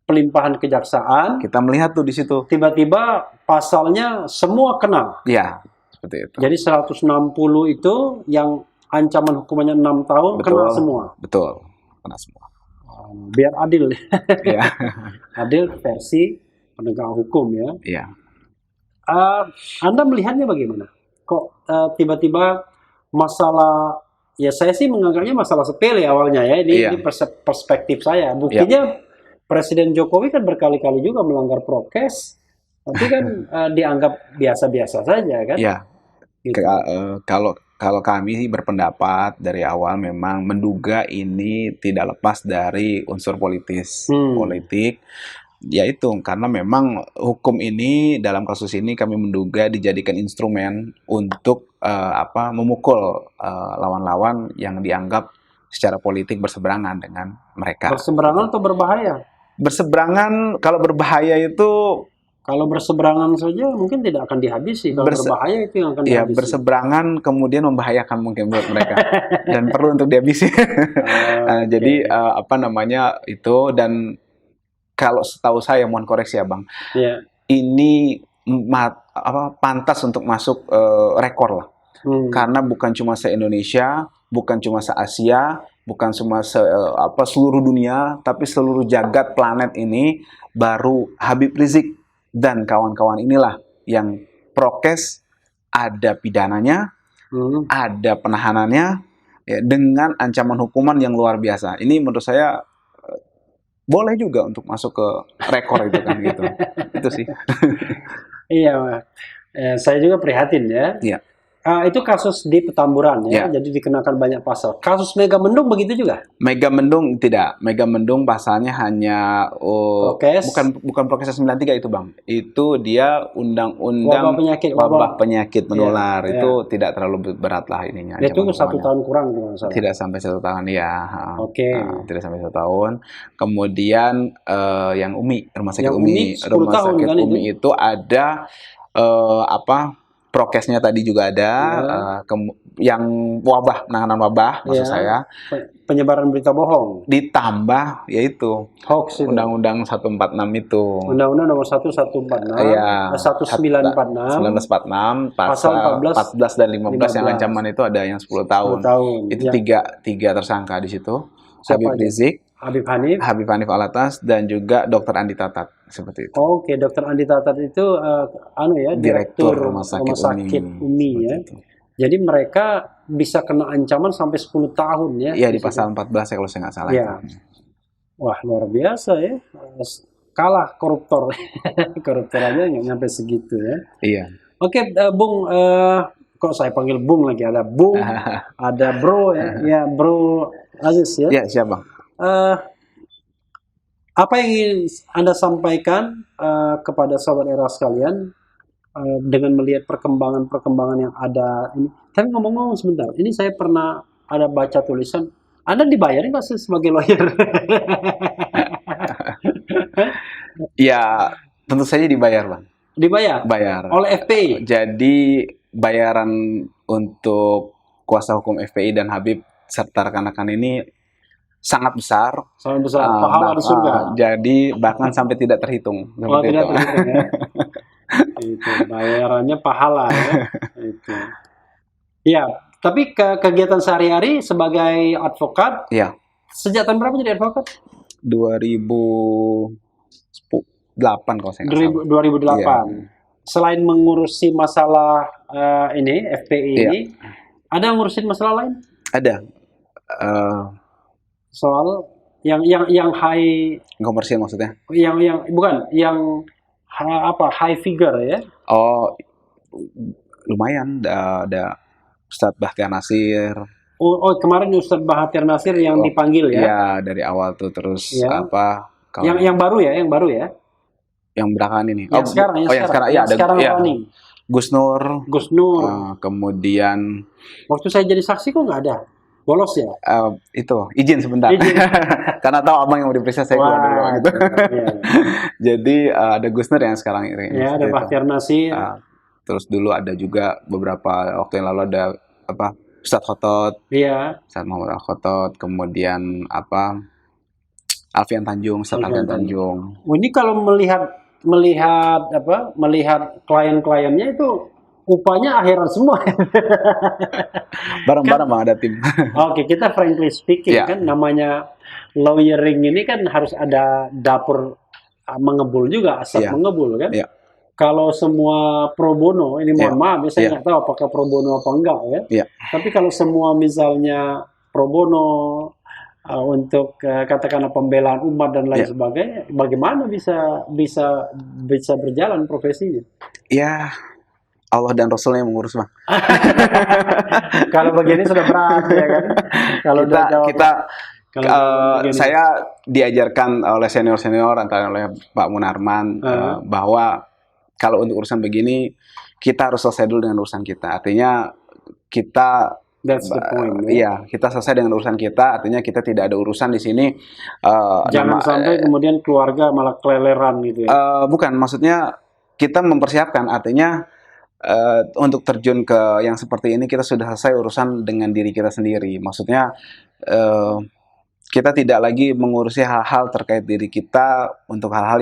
pelimpahan kejaksaan. Kita melihat tuh di situ. Tiba-tiba pasalnya semua kena. Iya, seperti itu. Jadi 160 itu yang ancaman hukumannya 6 tahun, kena semua. Betul, kena semua. Biar adil. Iya. Adil versi penegak hukum ya. Iya. Anda melihatnya bagaimana? Kok tiba-tiba masalah, ya saya sih menganggapnya masalah sepele awalnya ya. Ini perspektif saya. Buktinya Presiden Jokowi kan berkali-kali juga melanggar prokes, tapi kan dianggap biasa-biasa saja kan? Iya. Gitu. Kalau kami berpendapat dari awal memang menduga ini tidak lepas dari unsur politik, yaitu karena memang hukum ini dalam kasus ini kami menduga dijadikan instrumen untuk memukul lawan-lawan yang dianggap secara politik berseberangan dengan mereka. Berseberangan atau berbahaya? Berseberangan, kalau berbahaya itu... Kalau berseberangan saja mungkin tidak akan dihabisi. Kalau berbahaya itu yang akan dihabisi. Ya, berseberangan kemudian membahayakan mungkin buat mereka dan perlu untuk dihabisi. Jadi itu, dan kalau setahu saya, mohon koreksi ya Bang, ini pantas untuk masuk rekor lah. Karena bukan cuma se-Indonesia, bukan cuma se-Asia, bukan cuma seluruh dunia, tapi seluruh jagat planet ini baru Habib Rizik dan kawan-kawan inilah yang prokes, ada pidananya, ada penahanannya, ya, dengan ancaman hukuman yang luar biasa. Ini menurut saya boleh juga untuk masuk ke rekor itu kan gitu. Itu sih. Iya, saya juga prihatin ya. Iya. Itu kasus di Petamburan ya, jadi dikenakan banyak pasal. Kasus Megamendung begitu juga? Megamendung tidak. Megamendung pasalnya hanya bukan prokes 93 itu Bang. Itu dia undang-undang wabah penyakit menular. Itu tidak terlalu berat lah ininya. Itu 1 tahun kurang gitu. Tidak sampai 1 tahun ya. Tidak sampai 1 tahun. Kemudian yang Umi, rumah sakit Umi, rumah sakit Umi itu ada prokesnya tadi juga ada, yang penanganan wabah, maksud saya. Penyebaran berita bohong. Ditambah, yaitu hoax itu. Undang-Undang 146 itu. Undang-Undang nomor 1946, pasal 14 dan 15 yang ancaman itu ada yang 10 tahun. Itu tiga tersangka di situ. Habib Rizik, Habib Hanif Alatas, dan juga Dr. Andi Tatat, seperti itu. Oke, Dr. Andi Tatat itu direktur rumah sakit Umi ya. Itu. Jadi mereka bisa kena ancaman sampai 10 tahun ya. Iya, di pasal 14 ya kalau saya nggak salah. Ya. Wah, luar biasa ya. Kalah koruptor. Koruptor aja nggak nyampe segitu ya. Iya. Oke, Bung, kok saya panggil Bung lagi, ada Bung, ada Bro ya, Bro Aziz ya. Iya, siap Bang. Apa yang ingin Anda sampaikan kepada sobat era sekalian dengan melihat perkembangan yang ada ini? Tapi ngomong-ngomong sebentar, ini saya pernah ada baca tulisan Anda dibayarin nggak sih sebagai lawyer? Ya, tentu saja dibayar, Bang. Dibayar? Bayar. Oleh FPI? Jadi, bayaran untuk kuasa hukum FPI dan Habib serta rekan-rekan ini sangat besar. Sangat besar. Pahala di surga. Jadi, bahkan sampai tidak terhitung. Oh, tidak terhitung ya? Itu, bayarannya pahala ya. Itu. Ya, tapi kegiatan sehari-hari sebagai advokat, ya. Sejak tahun berapa jadi advokat? 2008 kalau saya nggak salah. 2008. Ya. Selain mengurusi masalah ini FPI ini, ada ngurusin masalah lain? Ada. Soal yang high komersial maksudnya? Yang bukan, yang high figure ya? Oh, lumayan. Ada Ustadz Bahtiar Nasir. Oh, kemarin Ustadz Bahtiar Nasir yang dipanggil ya? Iya, dari awal tuh terus yang baru ya, Yang belakangan ini. Sekarang running. Gus Nur. Kemudian waktu saya jadi saksi kok nggak ada. Bolos ya? Itu, izin sebentar. Karena tahu abang yang mau diperiksa, saya keluar dulu gitu. Iya. Jadi ada Gus Nur yang sekarang ini. Ya, ada Bahtiar Nasir. Terus dulu ada juga beberapa waktu yang lalu ada Ustadz Khotot. Iya. Ustadz Muhammad Al-Khotot. Kemudian Alfian Tanjung, Ustadz Alfian Tanjung. Ini kalau melihat klien-kliennya itu upahnya akhiran semua. Bareng-bareng Bang, ada tim. Oke, kita frankly speaking kan namanya lawyering ini kan harus ada dapur mengebul juga, asap mengebul kan. Kalau semua pro bono, ini mohon maaf, saya nggak tahu apakah pro bono apa enggak ya. Tapi kalau semua misalnya pro bono untuk katakanlah pembelaan umat dan lain sebagainya, bagaimana bisa berjalan profesinya? Ya, Allah dan Rasulnya yang mengurus, Bang. Kalau begini sudah berat ya kan. Kalau saya diajarkan oleh senior-senior antara oleh Pak Munarman bahwa kalau untuk urusan begini kita harus selesai dulu dengan urusan kita. Artinya kita That's the point. Iya, kita selesai dengan urusan kita. Artinya kita tidak ada urusan di sini. Jangan sampai kemudian keluarga malah keleleran gitu ya. Bukan, maksudnya kita mempersiapkan. Artinya untuk terjun ke yang seperti ini kita sudah selesai urusan dengan diri kita sendiri. Maksudnya kita tidak lagi mengurusi hal-hal terkait diri kita untuk hal-hal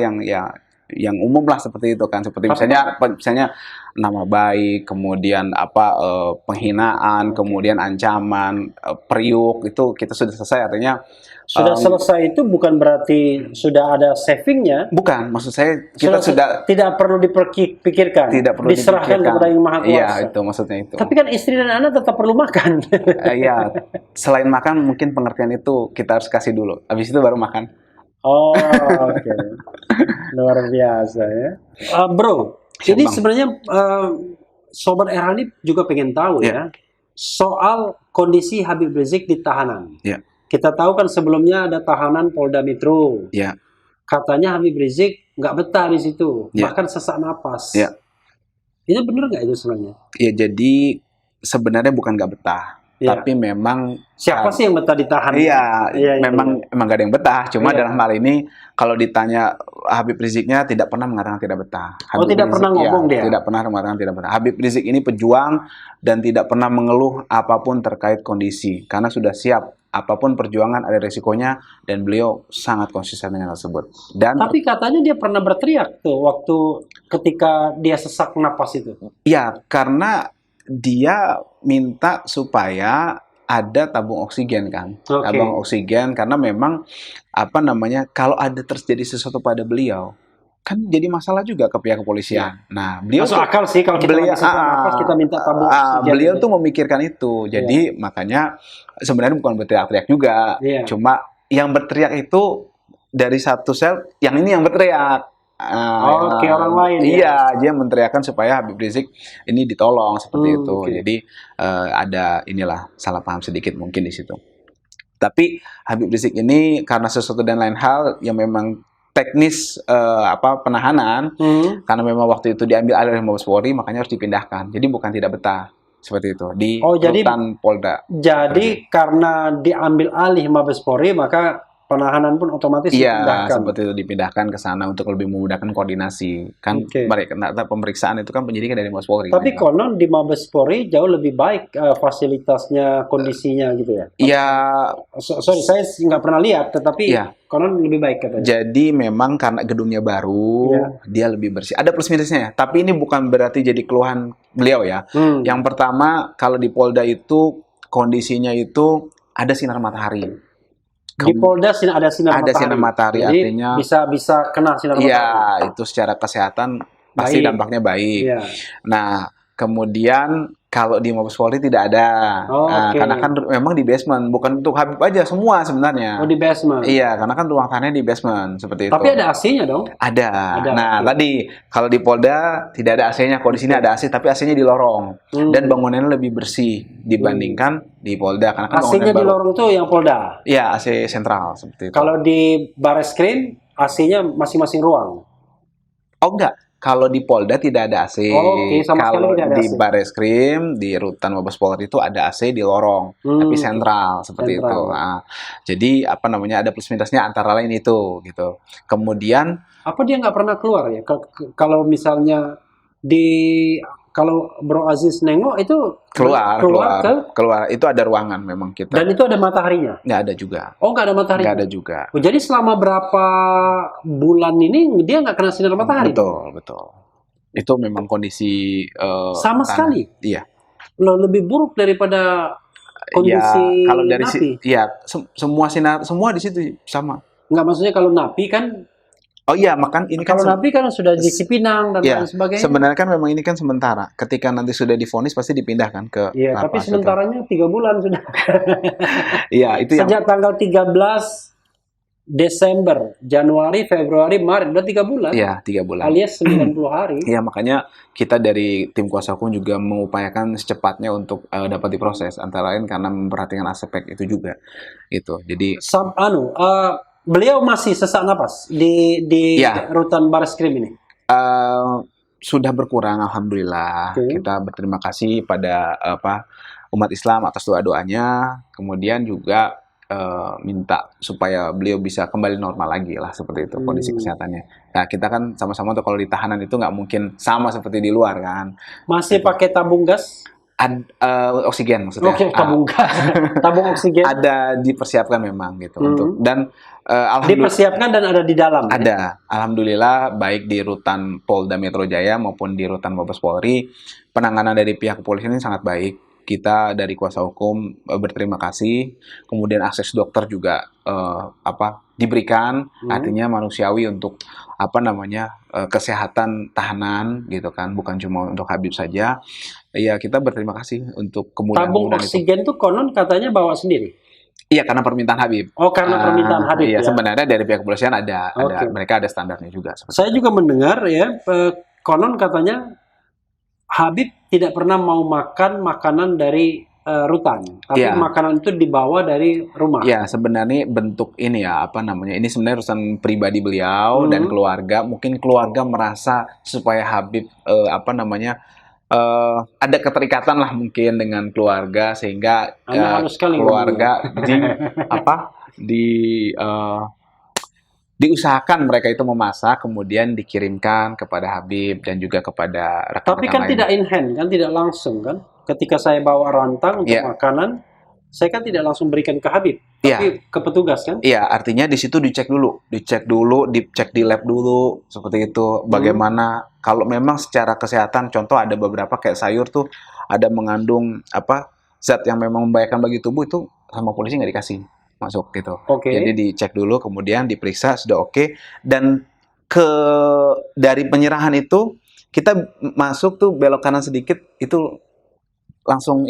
yang umum lah seperti itu kan, seperti misalnya nama baik, kemudian penghinaan, kemudian ancaman, periuk, itu kita sudah selesai. Artinya sudah selesai itu bukan berarti sudah ada savingnya. Bukan, maksud saya kita sudah tidak perlu dipikirkan, diserahkan kepada Yang Maha Kuasa. Iya, itu maksudnya itu. Tapi kan istri dan anak tetap perlu makan. Iya, selain makan mungkin pengertian itu kita harus kasih dulu, habis itu baru makan. Oh, oke. Luar biasa ya. Bro, jadi sebenarnya Sobat RH ini juga pengen tahu ya soal kondisi Habib Rizik di tahanan. Kita tahu kan sebelumnya ada tahanan Polda Metro. Katanya Habib Rizik nggak betah di situ, bahkan sesak napas. Ini benar nggak itu sebenarnya? Ya, jadi sebenarnya bukan nggak betah. Tapi memang siapa sih yang betah ditahan? Memang gak ada yang betah. Cuma dalam hal ini kalau ditanya Habib Riziknya tidak pernah mengatakan tidak betah. Tidak pernah ngomong dia? Tidak pernah mengatakan tidak betah. Habib Rizik ini pejuang dan tidak pernah mengeluh apapun terkait kondisi. Karena sudah siap. Apapun perjuangan ada resikonya dan beliau sangat konsisten dengan tersebut. Tapi katanya dia pernah berteriak tuh waktu ketika dia sesak napas itu. Iya, karena dia minta supaya ada tabung oksigen kan, tabung oksigen, karena memang kalau ada terjadi sesuatu pada beliau kan jadi masalah juga ke pihak kepolisian. Nah, beliau masuk akal sih kalau kita kita minta tabung oksigen. Beliau tuh memikirkan itu, jadi makanya sebenarnya bukan berteriak-teriak juga, cuma yang berteriak itu dari satu sel, yang ini yang berteriak. Orang lain. Iya, dia meneriakkan supaya Habib Rizik ini ditolong seperti itu. Jadi ada salah paham sedikit mungkin di situ. Tapi Habib Rizik ini karena sesuatu dan lain hal yang memang teknis penahanan, karena memang waktu itu diambil alih oleh Mabes Polri, makanya harus dipindahkan. Jadi bukan tidak betah. seperti itu di jadi rutan Polda. Jadi karena diambil alih Mabes Polri, maka penahanan pun otomatis Iya, dipindahkan. seperti itu dipindahkan ke sana untuk lebih memudahkan koordinasi. Kan mereka pemeriksaan itu kan penyidikan dari Mabes Polri. Tapi konon di Mabes Polri jauh lebih baik fasilitasnya, kondisinya gitu ya. Iya. Sorry, saya nggak pernah lihat, tetapi konon lebih baik katanya. Jadi memang karena gedungnya baru, dia lebih bersih. Ada plus minusnya ya. Tapi ini bukan berarti jadi keluhan beliau ya. Yang pertama, kalau di Polda itu kondisinya itu ada sinar matahari. Di Polda ada sinar matahari. Ada sinar matahari, jadi artinya bisa kena sinar matahari. Iya, itu secara kesehatan pasti dampaknya baik. Iya. Nah, kemudian kalau di Mabes Polri tidak ada, karena kan memang di basement, bukan untuk Habib aja, semua sebenarnya. Oh, di basement. Iya, karena kan ruang tahannya di basement seperti itu. Tapi ada AC-nya dong? Ada. Nah, tadi kalau di Polda tidak ada AC-nya, kalau di sini ada AC, tapi AC-nya di lorong dan bangunannya lebih bersih dibandingkan di Polda. Karena kan AC-nya di lorong tuh yang Polda? Iya, AC sentral seperti itu. Kalau di Bareskrim, AC-nya masing-masing ruang? Oh enggak. Kalau di Polda tidak ada AC. Kalau di Bareskrim, di rutan Mabes Polri itu ada AC di lorong, tapi sentral seperti itu. Nah, jadi apa namanya, ada plus minusnya antara lain itu gitu. Kemudian apa dia nggak pernah keluar ya? Kalau misalnya kalau Bro Aziz nengok itu keluar itu ada ruangan memang kita. Dan itu ada mataharinya? Nggak ada juga. Oh, nggak ada matahari? Nggak ada juga. Oh, jadi selama berapa bulan ini dia nggak kena sinar matahari? Betul. Itu memang kondisi sama sekali? Iya. Loh, lebih buruk daripada kondisi ya, kalau dari napi? Semua sinar, semua di situ sama. Nggak, maksudnya kalau napi kan. Oh iya, makan ini kan kalau napi kan sudah di Cipinang dan lain sebagainya. Sebenarnya kan memang ini kan sementara. Ketika nanti sudah divonis pasti dipindahkan ke lapas. Tapi sementaranya 3 bulan sudah. Iya, itu sejak tanggal 13 Desember, Januari, Februari, Maret, udah 3 bulan. Iya, 3 bulan. Alias 90 hari. Iya, makanya kita dari tim kuasa hukum juga mengupayakan secepatnya untuk dapat diproses. Antara lain karena memperhatikan aspek itu juga. Gitu. Jadi beliau masih sesak napas di rutan Bareskrim ini? Sudah berkurang, alhamdulillah. Kita berterima kasih pada umat Islam atas doa-doanya. Kemudian juga minta supaya beliau bisa kembali normal lagi lah, seperti itu kondisi kesehatannya. Nah, kita kan sama-sama tuh kalau di tahanan itu nggak mungkin sama seperti di luar kan. Masih pakai tabung gas? Oksigen maksudnya. Tabung gas, tabung oksigen. Ada dipersiapkan memang gitu untuk dan dipersiapkan dan ada di dalam. Ada, alhamdulillah baik di rutan Polda Metro Jaya maupun di rutan Mabes Polri penanganan dari pihak kepolisian ini sangat baik. Kita dari kuasa hukum berterima kasih. Kemudian akses dokter juga diberikan, artinya manusiawi untuk kesehatan tahanan gitu kan, bukan cuma untuk Habib saja. Ya, kita berterima kasih untuk kemudahan. Tabung oksigen itu konon katanya bawa sendiri? Iya, karena permintaan Habib. Oh, karena permintaan Habib. Iya, sebenarnya dari pihak kepolisian mereka ada standarnya juga. Saya juga mendengar ya, konon katanya Habib tidak pernah mau makan makanan dari rutan, tapi makanan itu dibawa dari rumah. Iya, sebenarnya bentuk ini ya, ini sebenarnya urusan pribadi beliau dan keluarga. Mungkin keluarga merasa supaya Habib ada keterikatan lah mungkin dengan keluarga, sehingga keluarga diusahakan mereka itu memasak, kemudian dikirimkan kepada Habib dan juga kepada rekan-rekan lain. Tapi kan tidak in hand, kan tidak langsung kan? Ketika saya bawa rantang untuk makanan, saya kan tidak langsung berikan ke Habib, tapi ke petugas kan? Iya, artinya di situ dicek di lab dulu, seperti itu. Bagaimana kalau memang secara kesehatan, contoh ada beberapa kayak sayur tuh ada mengandung zat yang memang membahayakan bagi tubuh, itu sama polisi nggak dikasih masuk gitu. Jadi dicek dulu, kemudian diperiksa sudah oke. Dan dari penyerahan itu kita masuk tuh belok kanan sedikit itu langsung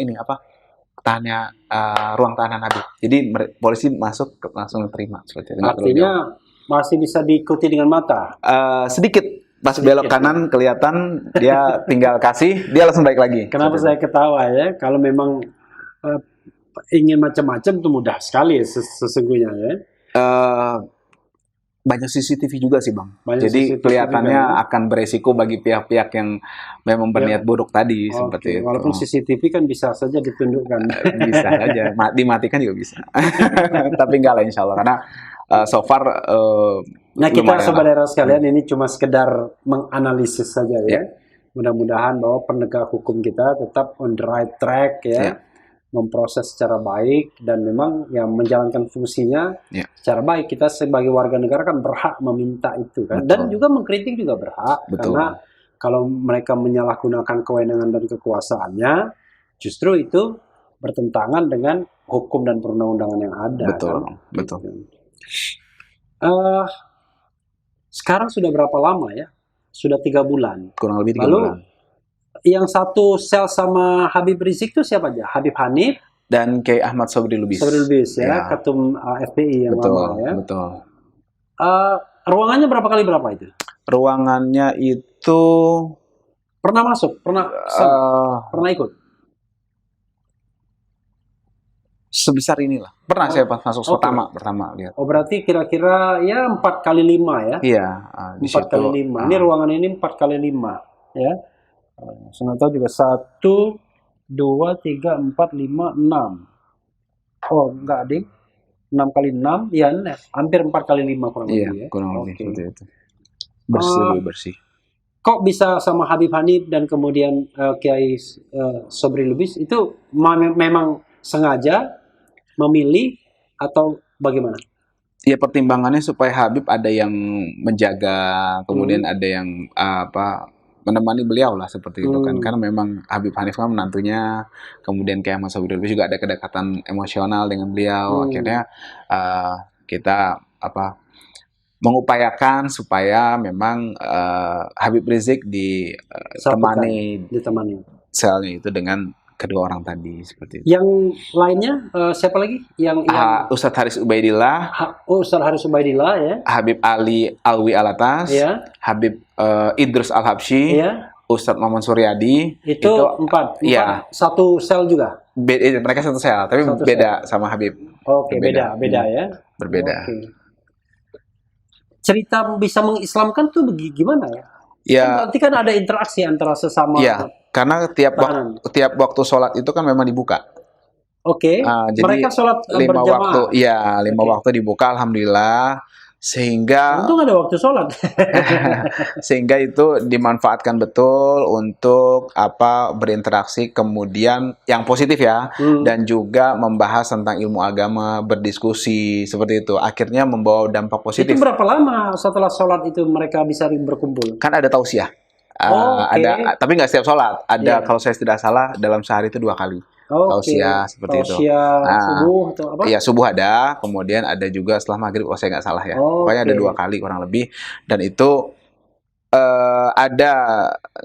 ruang tahanan Habib. Jadi polisi masuk langsung terima seperti itu. Artinya masih bisa diikuti dengan mata. Sedikit pas belok kanan kelihatan dia tinggal kasih, dia langsung balik lagi. Kenapa saya ketawa ya? Kalau memang ingin macam-macam itu mudah sekali sesungguhnya ya. Banyak CCTV juga sih Bang. Banyak Jadi CCTV kelihatannya juga, ya? akan beresiko bagi pihak-pihak yang memang berniat buruk tadi seperti itu. Walaupun CCTV kan bisa saja ditundukkan. Bisa saja, dimatikan juga bisa. Tapi enggak lah insya Allah karena so far Nah, kita lumayan lah. saudara sekalian ini cuma sekedar menganalisis saja ya. Mudah-mudahan bahwa penegak hukum kita tetap on the right track ya. Memproses secara baik dan memang yang menjalankan fungsinya secara baik. Kita sebagai warga negara kan berhak meminta itu kan. Dan juga mengkritik juga berhak. Karena kalau mereka menyalahgunakan kewenangan dan kekuasaannya, justru itu bertentangan dengan hukum dan perundang-undangan yang ada. Betul. Sekarang sudah berapa lama ya? Sudah 3 bulan. Kurang lebih 3 bulan. Yang satu sel sama Habib Rizik itu siapa aja? Habib Hanif dan Kiai Ahmad Sobri Lubis. Ya, ketum FPI yang lama ya. Betul. Ruangannya berapa kali berapa itu? Ruangannya itu pernah masuk, pernah ikut. Sebesar inilah. Pernah saya pas masuk pertama lihat. Oh, berarti kira-kira ya 4x5 ya? Iya, 4x5. Ini ruangan ini 4x5 ya. Saya tahu juga 1, 2, 3, 4, 5, 6. Oh, enggak ding. 6x6 ya, hampir 4x5 kurang lebih ya. Kurang lebih seperti itu. Bersih. Kok bisa sama Habib Hanif dan kemudian Kiai Sobri Lubis itu memang sengaja memilih atau bagaimana? Ya pertimbangannya supaya Habib ada yang menjaga, kemudian ada yang menemani beliau lah seperti itu kan. Karena memang Habib Hanif kan menantunya, kemudian kayak Mas Sobri Lubis juga ada kedekatan emosional dengan beliau. Akhirnya kita mengupayakan supaya memang Habib Rizik ditemani selnya itu dengan kedua orang tadi seperti itu. Yang lainnya siapa lagi? Yang Ustadz Haris Ubaidillah. Ustadz Haris Ubaidillah ya. Habib Ali Alwi Alatas. Habib Idrus Al-Habsyi. Ustadz Muhammad Suryadi. Itu 4. Iya. Satu sel juga. Mereka satu sel, tapi beda sama Habib. Oke, beda ya. Berbeda. Cerita bisa mengislamkan tuh gimana ya? Ya. Berarti kan ada interaksi antara sesama. Iya. Karena tiap waktu sholat itu kan memang dibuka. Oke. Jadi mereka sholat 5 waktu, 5 waktu dibuka, alhamdulillah. Sehingga untung ada waktu sholat. Sehingga itu dimanfaatkan betul untuk berinteraksi, kemudian yang positif ya, dan juga membahas tentang ilmu agama, berdiskusi seperti itu. Akhirnya membawa dampak positif. Itu berapa lama setelah sholat itu mereka bisa berkumpul? Kan ada tausiah. Ada, tapi nggak setiap sholat. Ada kalau saya tidak salah dalam sehari itu 2 kali. Tausiah seperti itu. Subuh atau apa? Iya, subuh ada, kemudian ada juga setelah maghrib, kalau saya nggak salah ya. Pokoknya ada 2 kali kurang lebih. Dan itu ada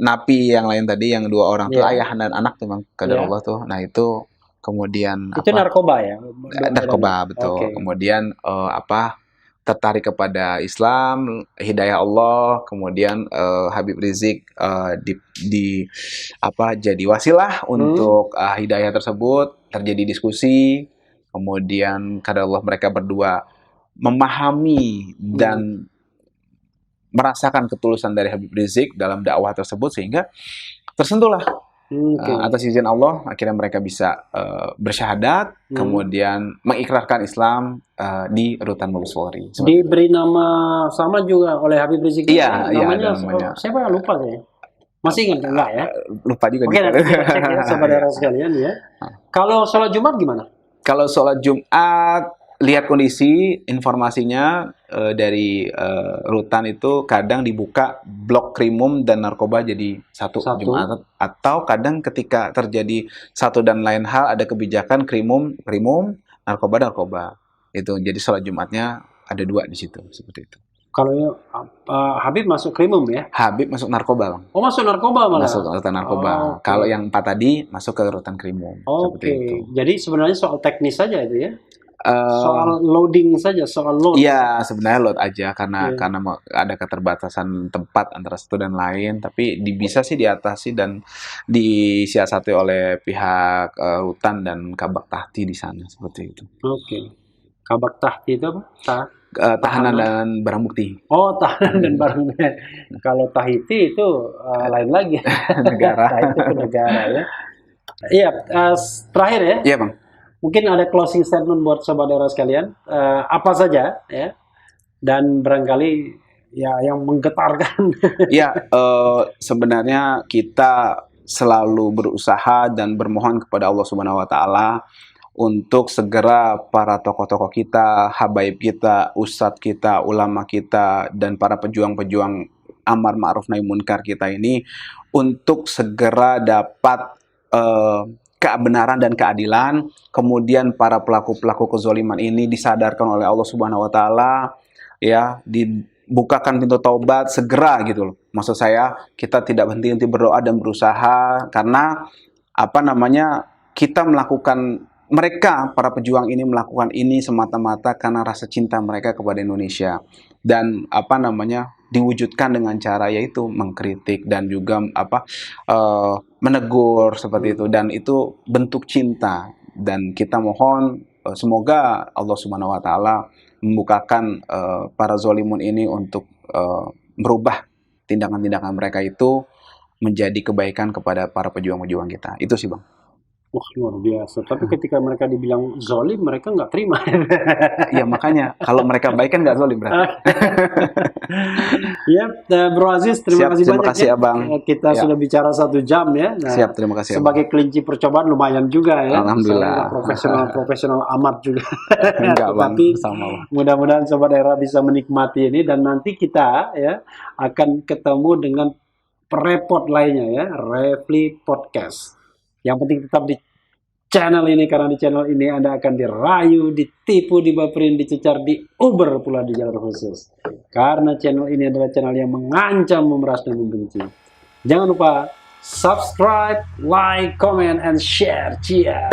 napi yang lain tadi, yang 2 orang tuh ayah dan anak tuh memang kadar Allah tuh. Nah itu kemudian itu narkoba ya? Narkoba betul. Kemudian tertarik kepada Islam, hidayah Allah, kemudian Habib Rizik jadi wasilah untuk hidayah tersebut, terjadi diskusi, kemudian kadar Allah mereka berdua memahami dan merasakan ketulusan dari Habib Rizik dalam dakwah tersebut, sehingga tersentuhlah. Atas izin Allah, akhirnya mereka bisa bersyahadat, kemudian mengikrarkan Islam di Rutan Mabes Polri. Diberi nama sama juga oleh Habib Rizik. Iya, namanya. Siapa yang lupa saya? Masih ingat enggak ya? Lupa juga. Oke, nanti kita cek ya saudara sekalian ya. Kalau sholat Jumat gimana? Kalau sholat Jumat, lihat kondisi, informasinya dari rutan itu kadang dibuka blok krimum dan narkoba jadi satu Jumat, atau kadang ketika terjadi satu dan lain hal ada kebijakan krimum, narkoba. Itu jadi sholat Jumatnya ada 2 di situ seperti itu. Kalau Habib masuk krimum ya? Habib masuk narkoba, Bang. Oh, masuk narkoba malah? Masuk rutan narkoba. Kalau yang 4 tadi masuk ke rutan krimum. Oke. Jadi sebenarnya soal teknis saja itu ya? Soal loading saja, soal load. Iya, sebenarnya load aja karena ada keterbatasan tempat antara satu dan lain, tapi bisa sih diatasi dan disiasati oleh pihak rutan dan Kabak Tahti di sana seperti itu. Oke. Kabak Tahti itu apa? tahanan dan barang bukti. Oh, tahanan dan barang bukti. Kalau Tahiti itu lain lagi. Negara. Tahiti itu negara ya. Iya, terakhir ya. Iya Bang. Mungkin ada closing statement buat sobat era sekalian. Apa saja ya. Dan barangkali ya yang menggetarkan. Ya, sebenarnya kita selalu berusaha dan bermohon kepada Allah Subhanahu wa taala untuk segera para tokoh-tokoh kita, habaib kita, ustadz kita, ulama kita, dan para pejuang-pejuang amar ma'ruf nahi munkar kita ini untuk segera dapat kebenaran dan keadilan. Kemudian para pelaku-pelaku kezaliman ini disadarkan oleh Allah Subhanahu wa taala, ya, dibukakan pintu taubat segera gitu loh. Maksud saya, kita tidak henti-henti berdoa dan berusaha, karena apa namanya, kita melakukan, mereka para pejuang ini melakukan ini semata-mata karena rasa cinta mereka kepada Indonesia, dan apa namanya, diwujudkan dengan cara yaitu mengkritik dan juga menegur seperti itu, dan itu bentuk cinta. Dan kita mohon semoga Allah Subhanahu wa taala membukakan para zalimun ini untuk merubah tindakan-tindakan mereka itu menjadi kebaikan kepada para pejuang-pejuang kita. Itu sih Bang. Wah, luar biasa. Tapi ketika mereka dibilang zolim, mereka nggak terima. Ya makanya, kalau mereka baik kan nggak zolim berarti. Ya, Bro Aziz, terima kasih terima banyak kasih, ya. Abang. Kita sudah bicara 1 jam ya. Nah, Siap, terima kasih. Sebagai kelinci percobaan lumayan juga ya. Alhamdulillah. Profesional amat juga. Enggak Bang, Tapi sama. mudah-mudahan Sobat Era bisa menikmati ini, dan nanti kita ya akan ketemu dengan perepot lainnya ya, Refli Podcast. Yang penting tetap di channel ini, karena di channel ini Anda akan dirayu, ditipu, dibaperin, dicecar, diuber pula di jalur khusus. Karena channel ini adalah channel yang mengancam, memeras, dan membenci. Jangan lupa subscribe, like, comment, and share. Ciao.